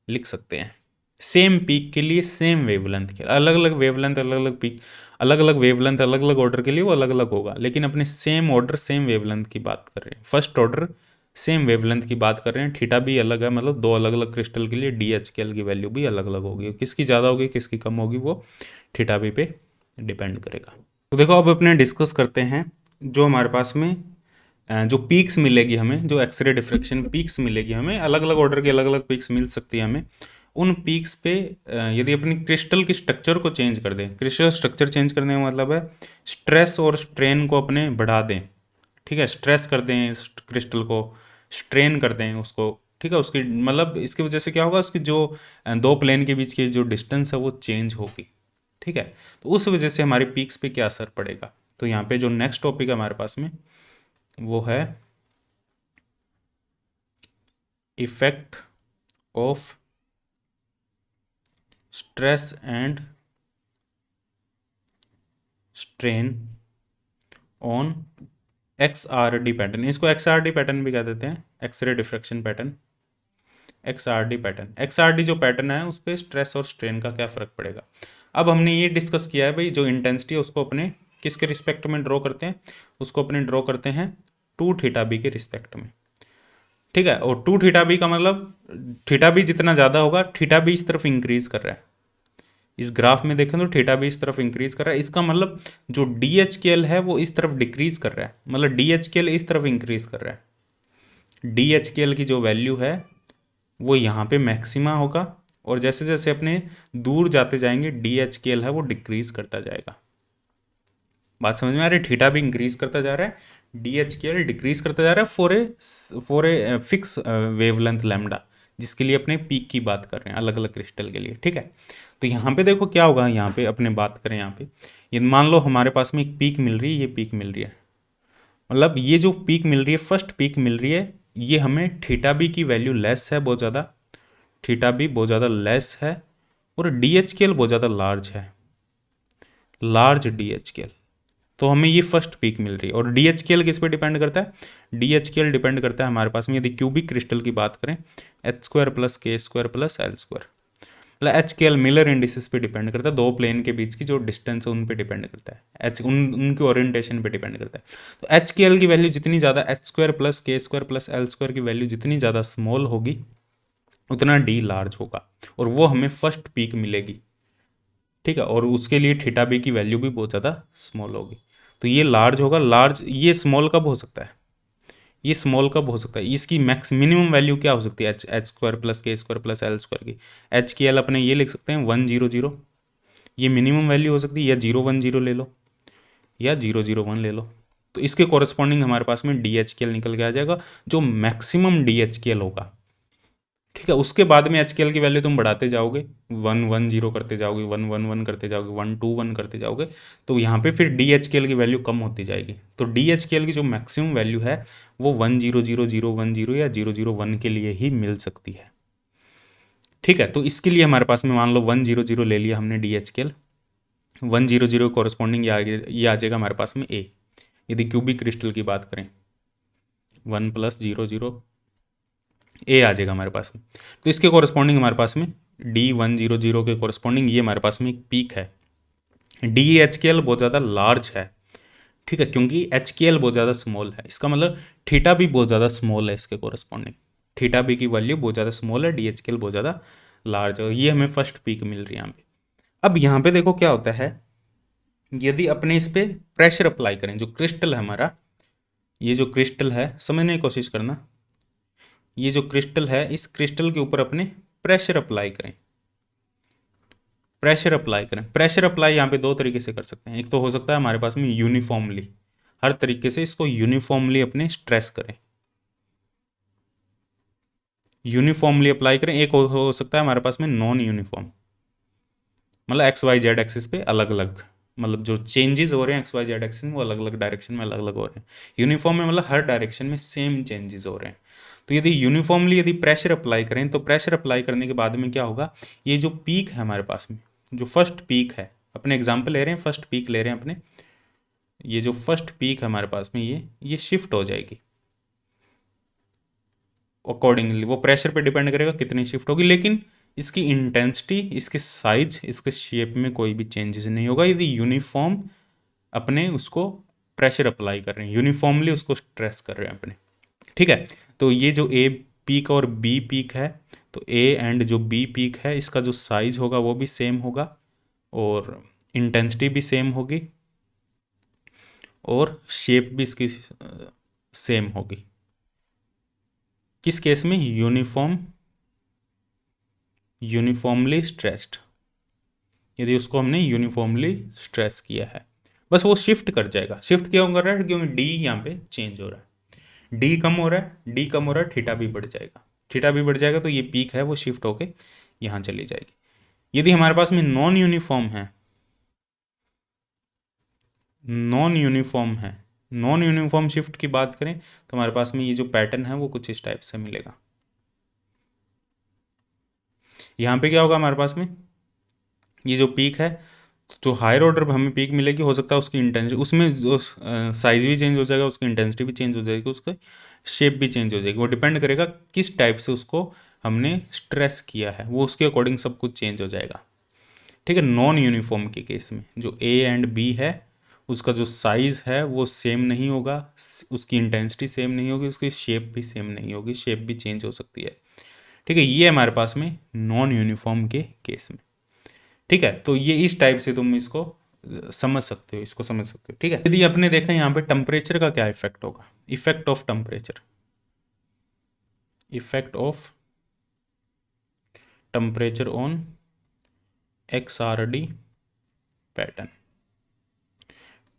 लिख सकते हैं। सेम पीक के लिए सेम वेवलेंथ के, अलग अलग वेवलेंथ, अलग अलग पीक, अलग अलग वेवलेंथ, अलग अलग ऑर्डर के लिए वो अलग अलग होगा, लेकिन अपने सेम ऑर्डर सेम वेवलेंथ की बात कर रहे हैं। फर्स्ट ऑर्डर सेम वेवलेंथ की बात कर रहे हैं, थीटा भी अलग है, मतलब दो अलग अलग क्रिस्टल के लिए डी एच के एल की वैल्यू भी अलग अलग होगी, किसकी ज़्यादा होगी किसकी कम होगी वो थीटा बी पे डिपेंड करेगा। तो देखो अब अपने डिस्कस करते हैं जो हमारे पास में जो पीक्स मिलेगी हमें, जो एक्सरे डिफ्रैक्शन पीक्स मिलेगी हमें, अलग अलग ऑर्डर की अलग अलग पीक्स मिल सकती है हमें। उन पीक्स पे यदि अपनी क्रिस्टल की स्ट्रक्चर को चेंज कर दें, क्रिस्टल स्ट्रक्चर चेंज करने का मतलब है स्ट्रेस और स्ट्रेन को अपने बढ़ा दें। ठीक है, स्ट्रेस कर दें क्रिस्टल को, स्ट्रेन कर दें उसको। ठीक है, उसकी मतलब इसकी वजह से क्या होगा, उसकी जो दो प्लेन के बीच की जो डिस्टेंस है वो चेंज होगी। ठीक है, तो उस वजह से हमारे पीक्स पे क्या असर पड़ेगा। तो यहाँ पे जो नेक्स्ट टॉपिक है हमारे पास में वो है effect of stress and strain on X R D pattern. इसको एक्स आर डी पैटर्न भी कह देते हैं, X-ray diffraction pattern, X R D pattern. X R D जो पैटर्न है उस पर स्ट्रेस और स्ट्रेन का क्या फ़र्क पड़ेगा। अब हमने ये डिस्कस किया है भाई, जो इंटेंसिटी है उसको अपने किसके रिस्पेक्ट में ड्रॉ करते हैं, उसको अपने ड्रॉ करते हैं टू थीटा बी के रिस्पेक्ट में। ठीक है, और टू थीटा बी का मतलब थीटा बी जितना ज़्यादा होगा, थीटा बी इस तरफ इंक्रीज कर रहा है। इस ग्राफ में देखें तो थीटा बी इस तरफ इंक्रीज कर रहा है, इसका मतलब जो डी एच के एल है वो इस तरफ डिक्रीज कर रहा है, मतलब डी एच के एल इस तरफ इंक्रीज कर रहा है। डी एच के एल की जो वैल्यू है वो यहाँ पे मैक्सिमा होगा, और जैसे जैसे अपने दूर जाते जाएंगे डी एच के एल है वो डिक्रीज करता जाएगा। बात समझ में आ रही है, थीटा भी इंक्रीज करता जा रहा है, D H K L decrease करता जा रहा है for a fix wavelength lambda, जिसके लिए अपने पीक की बात कर रहे हैं अलग अलग क्रिस्टल के लिए। ठीक है, तो यहाँ पे देखो क्या होगा, यहाँ पे अपने बात करें, यहाँ पे ये मान लो हमारे पास में एक पीक मिल रही है, ये पीक मिल रही है, मतलब ये जो पीक मिल रही है फर्स्ट पीक मिल रही है, ये हमें थीटा बी की वैल्यू लेस है बहुत ज़्यादा, थीटा बी बहुत ज़्यादा लेस है, और डी एच के एल बहुत ज़्यादा लार्ज है, large D H K L. तो हमें ये फर्स्ट पीक मिल रही है, और डी एच के एल किस पे डिपेंड करता है, D H K L depend करता है हमारे पास में, यदि क्यूबिक क्रिस्टल की बात करें, एच स्क्वायर प्लस के स्क्वायर प्लस एल स्क्वायर, मतलब H K L Miller indices पे डिपेंड करता है, दो प्लेन के बीच की जो डिस्टेंस है उन पे डिपेंड करता है, एच उनकी ओरिएंटेशन पे डिपेंड करता है। तो एच के एल की वैल्यू जितनी ज़्यादा, एच स्क्वायर प्लस के स्क्वायर प्लस एल स्क्वायर की वैल्यू जितनी ज़्यादा स्मॉल होगी उतना डी लार्ज होगा, और वो हमें फर्स्ट पीक मिलेगी। ठीक है, और उसके लिए थीटा बी की वैल्यू भी बहुत ज़्यादा स्मॉल होगी, तो ये लार्ज होगा। लार्ज ये स्मॉल कब हो सकता है, ये स्मॉल कब हो सकता है, इसकी मैक्स मिनिमम वैल्यू क्या हो सकती है, एच एच स्क्वायर प्लस के स्क्वायर प्लस एल स्क्वायर की। एच की एल अपने ये लिख सकते हैं 100, ये मिनिमम वैल्यू हो सकती है, या 010 ले लो, या 001 ले लो। तो इसके कॉरस्पॉन्डिंग हमारे पास में DHKL निकल के आ जाएगा, जो मैक्सिमम DHKL होगा। ठीक है, उसके बाद में HKL की वैल्यू तुम बढ़ाते जाओगे, 1 1 0 करते जाओगे, 1 1 1 करते जाओगे, 1 2 1 करते जाओगे, तो यहाँ पे फिर DHKL की वैल्यू कम होती जाएगी। तो DHKL की जो मैक्सिमम वैल्यू है वो 1 0 0 0 1 0 या 0 0 1 के लिए ही मिल सकती है। ठीक है, तो इसके लिए हमारे पास में मान लो 1 0 0 ले लिया हमने DHKL, 1 0 0 कॉरस्पॉन्डिंग ये आ जाएगा हमारे पास में A। यदि क्यूबिक क्रिस्टल की बात करें 1 + 0 0 A आ जाएगा हमारे पास में। तो इसके कॉरस्पॉन्डिंग हमारे पास में D1 0 0 के कॉरस्पॉन्डिंग ये हमारे पास में एक पीक है। DHKL बहुत ज़्यादा लार्ज है। ठीक है, क्योंकि HKL बहुत ज़्यादा स्मॉल है, इसका मतलब थीटा भी बहुत ज़्यादा स्मॉल है इसके कॉरस्पॉन्डिंग। थीटा बी की वैल्यू बहुत ज़्यादा स्मॉल है, DHKL बहुत ज़्यादा लार्ज है। ये हमें फर्स्ट पीक मिल रही है यहाँ पे। अब यहाँ पे देखो क्या होता है, यदि अपने इस पे प्रेशर अप्लाई करें, जो क्रिस्टल है हमारा, ये जो क्रिस्टल है, समझने की कोशिश करना, ये जो क्रिस्टल है इस क्रिस्टल के ऊपर अपने प्रेशर अप्लाई करें, प्रेशर अप्लाई करें। प्रेशर अप्लाई यहाँ पे दो तरीके से कर सकते हैं। एक तो हो सकता है हमारे पास में यूनिफॉर्मली, हर तरीके से इसको यूनिफॉर्मली अपने स्ट्रेस करें, यूनिफॉर्मली अप्लाई करें। एक हो सकता है हमारे पास में नॉन यूनिफॉर्म, मतलब XYZ एक्सिस पे अलग अलग, मतलब जो चेंजेस हो रहे हैं XYZ एक्सिस में वो अलग अलग डायरेक्शन में अलग अलग हो रहे हैं। यूनिफॉर्म में मतलब हर डायरेक्शन में सेम चेंजेस हो रहे हैं। तो यदि यूनिफॉर्मली यदि प्रेशर अप्लाई करें, तो प्रेशर अप्लाई करने के बाद में क्या होगा, ये जो पीक है हमारे पास में, जो फर्स्ट पीक है, अपने एग्जाम्पल ले रहे हैं, फर्स्ट पीक ले रहे हैं अपने, ये जो फर्स्ट पीक है हमारे पास में ये शिफ्ट हो जाएगी अकॉर्डिंगली। वो प्रेशर पे डिपेंड करेगा कितनी शिफ्ट होगी, लेकिन इसकी इंटेंसिटी, इसके साइज, इसके शेप में कोई भी चेंजेस नहीं होगा यदि यूनिफॉर्म अपने उसको प्रेशर अप्लाई कर रहे हैं, यूनिफॉर्मली उसको स्ट्रेस कर रहे हैं अपने। ठीक है, तो ये जो A पीक और B पीक है, तो A एंड जो B पीक है इसका जो साइज होगा वो भी सेम होगा और इंटेंसिटी भी सेम होगी और शेप भी इसकी सेम होगी। किस केस में? यूनिफॉर्मली स्ट्रेस्ड, यदि उसको हमने यूनिफॉर्मली स्ट्रेस किया है, बस वो शिफ्ट कर जाएगा। शिफ्ट क्यों कर रहा है? क्योंकि D यहाँ पे चेंज हो रहा है, D कम हो रहा है, D कम हो रहा है, थीटा भी बढ़ जाएगा, थीटा भी बढ़ जाएगा, तो ये पीक है वो शिफ्ट होके यहाँ चली जाएगी। यदि हमारे पास में नॉन यूनिफॉर्म है, नॉन यूनिफॉर्म शिफ्ट की बात करें तो हमारे पास में ये जो पैटर्न है वो कुछ इस टाइप से मिलेगा। यहाँ पे क्या होगा हमारे पास में, ये जो पीक है, जो हायर ऑर्डर पर हमें पीक मिलेगी, हो सकता है उसकी इंटेंसिटी, उसमें जो साइज भी चेंज हो जाएगा, उसकी इंटेंसिटी भी चेंज हो जाएगी, उसका शेप भी चेंज हो जाएगी। वो डिपेंड करेगा किस टाइप से उसको हमने स्ट्रेस किया है, वो उसके अकॉर्डिंग सब कुछ चेंज हो जाएगा। ठीक है, नॉन यूनिफॉर्म के केस में जो A एंड B है उसका जो साइज़ है वो सेम नहीं होगा, उसकी इंटेंसिटी सेम नहीं होगी, उसकी शेप भी सेम नहीं होगी, शेप भी चेंज हो सकती है। ठीक है, ये हमारे पास में नॉन यूनिफॉर्म के केस में। ठीक है, तो ये इस टाइप से तुम इसको समझ सकते हो, इसको समझ सकते हो। ठीक है, यदि आपने देखा यहाँ पे टेम्परेचर का क्या इफेक्ट होगा, effect of temperature, effect of temperature on XRD pattern.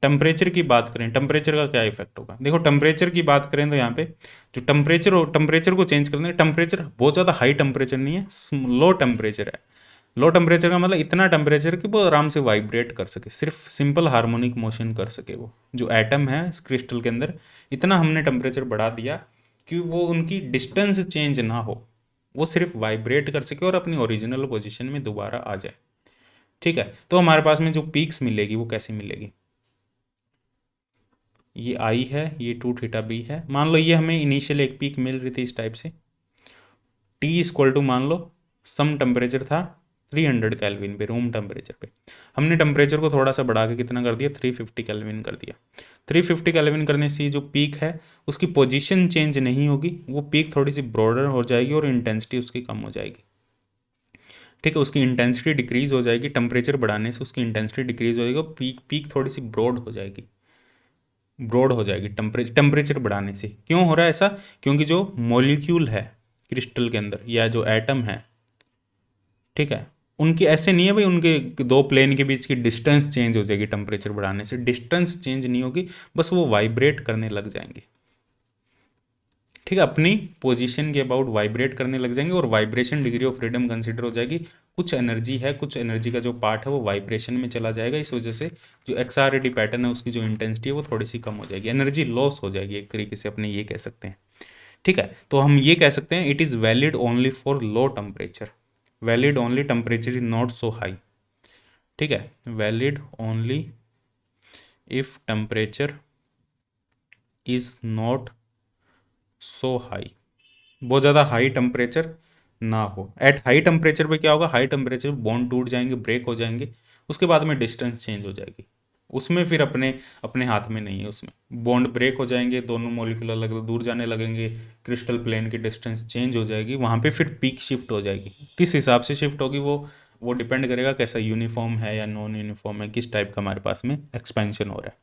Temperature की बात करें, टेम्परेचर का क्या इफेक्ट होगा? देखो टेम्परेचर की बात करें तो यहाँ पे जो टेम्परेचर को चेंज करने, टेम्परेचर बहुत ज़्यादा हाई टेम्परेचर नहीं है, लो टेम्परेचर है। लो टेम्परेचर का मतलब इतना टेम्परेचर कि वो आराम से वाइब्रेट कर सके, सिर्फ सिंपल हार्मोनिक मोशन कर सके। वो जो एटम है इस क्रिस्टल के अंदर, इतना हमने टेम्परेचर बढ़ा दिया कि वो उनकी डिस्टेंस चेंज ना हो, वो सिर्फ वाइब्रेट कर सके और अपनी ओरिजिनल पोजिशन में दोबारा आ जाए। ठीक है, तो हमारे पास में जो पीक्स मिलेगी वो कैसे मिलेगी, ये I है, ये 2 थीटा B है। मान लो ये हमें इनिशियल एक पीक मिल रही थी इस टाइप से, T इक्वल टू मान लो सम टेम्परेचर था 300 केल्विन पे, रूम टेम्परेचर पे। हमने टेम्परेचर को थोड़ा सा बढ़ा के कितना कर दिया, 350 केल्विन कर दिया। 350 केल्विन करने से जो पीक है उसकी पोजीशन चेंज नहीं होगी, वो पीक थोड़ी सी ब्रॉडर हो जाएगी और इंटेंसिटी उसकी कम हो जाएगी। ठीक है, उसकी इंटेंसिटी डिक्रीज हो जाएगी, टेम्परेचर बढ़ाने से उसकी इंटेंसिटी डिक्रीज हो जाएगी और पीक थोड़ी सी ब्रॉड हो जाएगी, टेम्परेचर बढ़ाने से। क्यों हो रहा है ऐसा? क्योंकि जो मॉलिक्यूल है क्रिस्टल के अंदर या जो एटम है, ठीक है, उनकी ऐसे नहीं है भाई उनके दो प्लेन के बीच की डिस्टेंस चेंज हो जाएगी टेम्परेचर बढ़ाने से, डिस्टेंस चेंज नहीं होगी, बस वो वाइब्रेट करने लग जाएंगे। ठीक है, अपनी पोजीशन के अबाउट वाइब्रेट करने लग जाएंगे और vibration degree of freedom consider हो जाएगी। कुछ एनर्जी है, कुछ एनर्जी का जो पार्ट है वो वाइब्रेशन में चला जाएगा, इस वजह से जो एक्सआरडी पैटर्न है उसकी जो इंटेंसिटी है वो थोड़ी सी कम हो जाएगी, एनर्जी लॉस हो जाएगी, एक तरीके से अपने ये कह सकते हैं। ठीक है, तो हम ये कह सकते हैं it is valid only for low temperature, valid only temperature is not so high. ठीक है, valid only if temperature is not so high, बहुत ज़्यादा हाई टेम्परेचर ना हो। एट हाई टेम्परेचर पे क्या होगा, हाई टेम्परेचर बॉन्ड टूट जाएंगे, ब्रेक हो जाएंगे, उसके बाद में डिस्टेंस चेंज हो जाएगी, उसमें फिर अपने अपने हाथ में नहीं है, उसमें बॉन्ड ब्रेक हो जाएंगे, दोनों मॉलिक्यूल अलग अलग दूर जाने लगेंगे, क्रिस्टल प्लेन की डिस्टेंस चेंज हो जाएगी, वहाँ पे फिर पीक शिफ्ट हो जाएगी। किस हिसाब से शिफ्ट होगी वो डिपेंड करेगा कैसा यूनिफॉर्म है या नॉन यूनिफॉर्म है, किस टाइप का हमारे पास में एक्सपेंशन हो रहा है।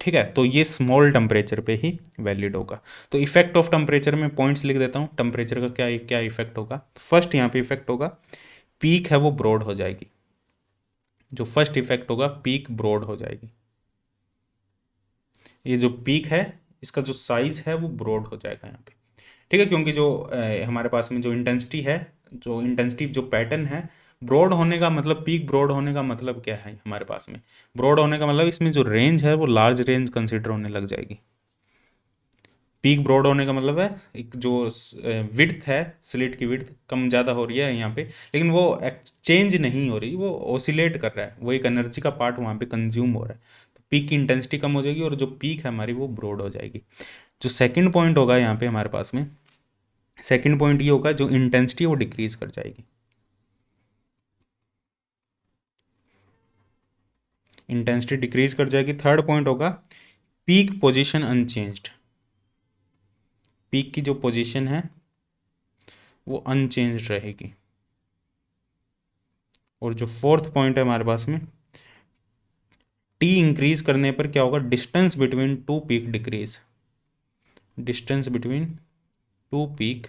ठीक है, तो ये स्मॉल टेम्परेचर पे ही वैलिड होगा। तो इफेक्ट ऑफ टेम्परेचर में पॉइंट्स लिख देता हूँ, टेम्परेचर का क्या क्या इफेक्ट होगा। फर्स्ट यहाँ पे इफेक्ट होगा, पीक है वो ब्रॉड हो जाएगी, जो फर्स्ट इफेक्ट होगा पीक ब्रॉड हो जाएगी। ये जो पीक है इसका जो साइज है वो ब्रॉड हो जाएगा यहाँ पे। ठीक है, क्योंकि जो हमारे पास में जो इंटेंसिटी है, जो इंटेंसिटी जो पैटर्न है, ब्रॉड होने का मतलब, पीक ब्रॉड होने का मतलब क्या है हमारे पास में, ब्रॉड होने का मतलब इसमें जो रेंज है वो लार्ज रेंज कंसिडर होने लग जाएगी। पीक ब्रॉड होने का मतलब है एक जो विड्थ है, स्लिट की विड्थ कम ज़्यादा हो रही है यहाँ पे, लेकिन वो चेंज नहीं हो रही, वो ओसिलेट कर रहा है, वो एक एनर्जी का पार्ट वहाँ पे कंज्यूम हो रहा है, तो पीक की इंटेंसिटी कम हो जाएगी और जो पीक है हमारी वो ब्रॉड हो जाएगी। जो सेकंड पॉइंट होगा यहाँ पे हमारे पास में, सेकंड पॉइंट ये होगा जो इंटेंसिटी वो डिक्रीज कर जाएगी, इंटेंसिटी डिक्रीज कर जाएगी। थर्ड पॉइंट होगा पीक पोजीशन अनचेंज्ड, पीक की जो पोजीशन है वो अनचेंज्ड रहेगी। और जो फोर्थ पॉइंट है हमारे पास में, टी इंक्रीज करने पर क्या होगा, distance between two peak decrease, distance between two peak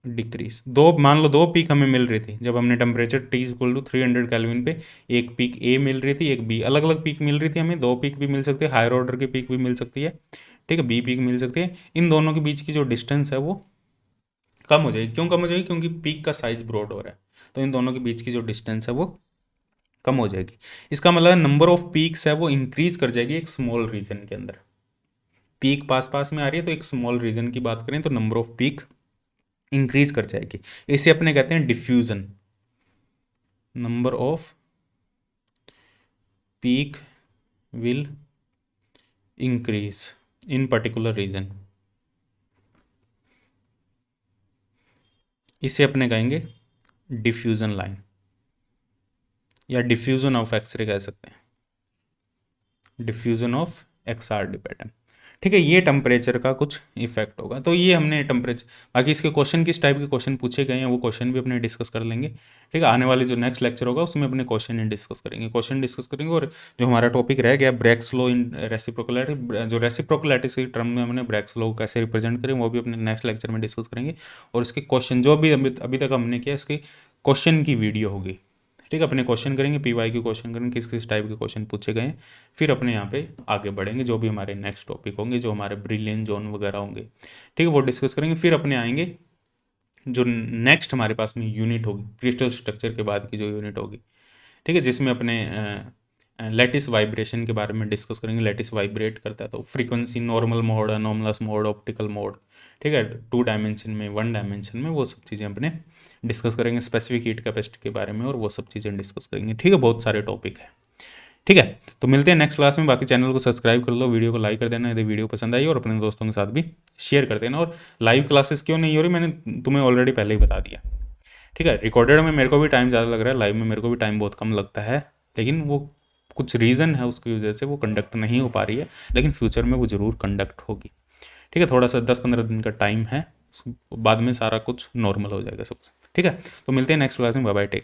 decrease. दो मान लो दो पीक हमें मिल रही थी जब हमने temperature T equal to 300 kelvin पे, एक पीक ए मिल रही थी, एक बी, अलग अलग पीक मिल रही थी हमें, दो पीक भी मिल सकती है, हायर ऑर्डर की पीक भी मिल सकती है। ठीक है, बी पीक मिल सकती है, इन दोनों के बीच की जो डिस्टेंस है वो कम हो जाएगी। क्यों कम हो जाएगी, क्योंकि पीक का साइज ब्रॉड हो रहा है, तो इन दोनों के बीच की जो डिस्टेंस है वो कम हो जाएगी। इसका मतलब नंबर ऑफ पीक्स है वो इंक्रीज कर जाएगी एक स्मॉल रीजन के अंदर, पीक पास पास में आ रही है तो एक स्मॉल रीजन की बात करें तो नंबर ऑफ पीक इंक्रीज कर जाएगी, इसे अपने कहते हैं diffusion, number of peak will increase in particular region, इसे अपने कहेंगे डिफ्यूजन लाइन या डिफ्यूजन ऑफ एक्सरे कह सकते हैं, डिफ्यूजन ऑफ एक्सआरडी पैटर्न। ठीक है, ये टेम्परेचर का कुछ इफेक्ट होगा। तो ये हमने टेम्परेचर, बाकी इसके क्वेश्चन किस टाइप के क्वेश्चन पूछे गए हैं वो क्वेश्चन भी अपने डिस्कस कर लेंगे। ठीक है, आने वाले जो नेक्स्ट लेक्चर होगा उसमें अपने क्वेश्चन डिस्कस करेंगे, क्वेश्चन डिस्कस करेंगे। और जो हमारा टॉपिक रह गया ब्रेक्स लॉ इन रेसिप्रोकलिटी, जो रेसिप्रोकलिटी के टर्म में हमने ब्रेक्स लॉ कैसे रिप्रेजेंट करें वो भी अपने नेक्स्ट लेक्चर में डिस्कस करेंगे। और इसके क्वेश्चन जो भी अभी तक हमने किया इसके क्वेश्चन की वीडियो होगी। ठीक है, अपने क्वेश्चन करेंगे, पीवाई के क्वेश्चन करेंगे, किस किस टाइप के क्वेश्चन पूछे गए हैं, फिर अपने यहाँ पे आगे बढ़ेंगे, जो भी हमारे नेक्स्ट टॉपिक होंगे, जो हमारे ब्रिलियन जोन वगैरह होंगे, ठीक है, वो डिस्कस करेंगे। फिर अपने आएंगे जो नेक्स्ट हमारे पास में यूनिट होगी, क्रिस्टल स्ट्रक्चर के बाद की जो यूनिट होगी, ठीक है, जिसमें अपने लैटिस वाइब्रेशन के बारे में डिस्कस करेंगे। लैटिस वाइब्रेट करता है तो frequency, normal mode, anomalous mode, optical mode, ठीक है, 2 डायमेंशन में, 1 डायमेंशन में, वो सब चीज़ें अपने डिस्कस करेंगे। स्पेसिफिक हीट कैपेसिटी के बारे में और वो सब चीज़ें डिस्कस करेंगे। ठीक है, बहुत सारे टॉपिक है। ठीक है, तो मिलते हैं नेक्स्ट क्लास में। बाकी चैनल को सब्सक्राइब कर लो, वीडियो को लाइक कर देना यदि वीडियो पसंद आई, और अपने दोस्तों के साथ भी शेयर कर देना। और लाइव क्लासेस क्यों नहीं हो रही, मैंने तुम्हें ऑलरेडी पहले ही बता दिया। ठीक है, रिकॉर्डेड में मेरे को भी टाइम ज़्यादा लग रहा है, लाइव में मेरे को भी टाइम बहुत कम लगता है, लेकिन वो कुछ रीज़न है उसकी वजह से वो कंडक्ट नहीं हो पा रही है, लेकिन फ्यूचर में वो ज़रूर कंडक्ट होगी। ठीक है, थोड़ा सा 10-15 दिन का टाइम है, बाद में सारा कुछ नॉर्मल हो जाएगा सब। ठीक है, तो मिलते हैं नेक्स्ट क्लास में। Bye bye, take.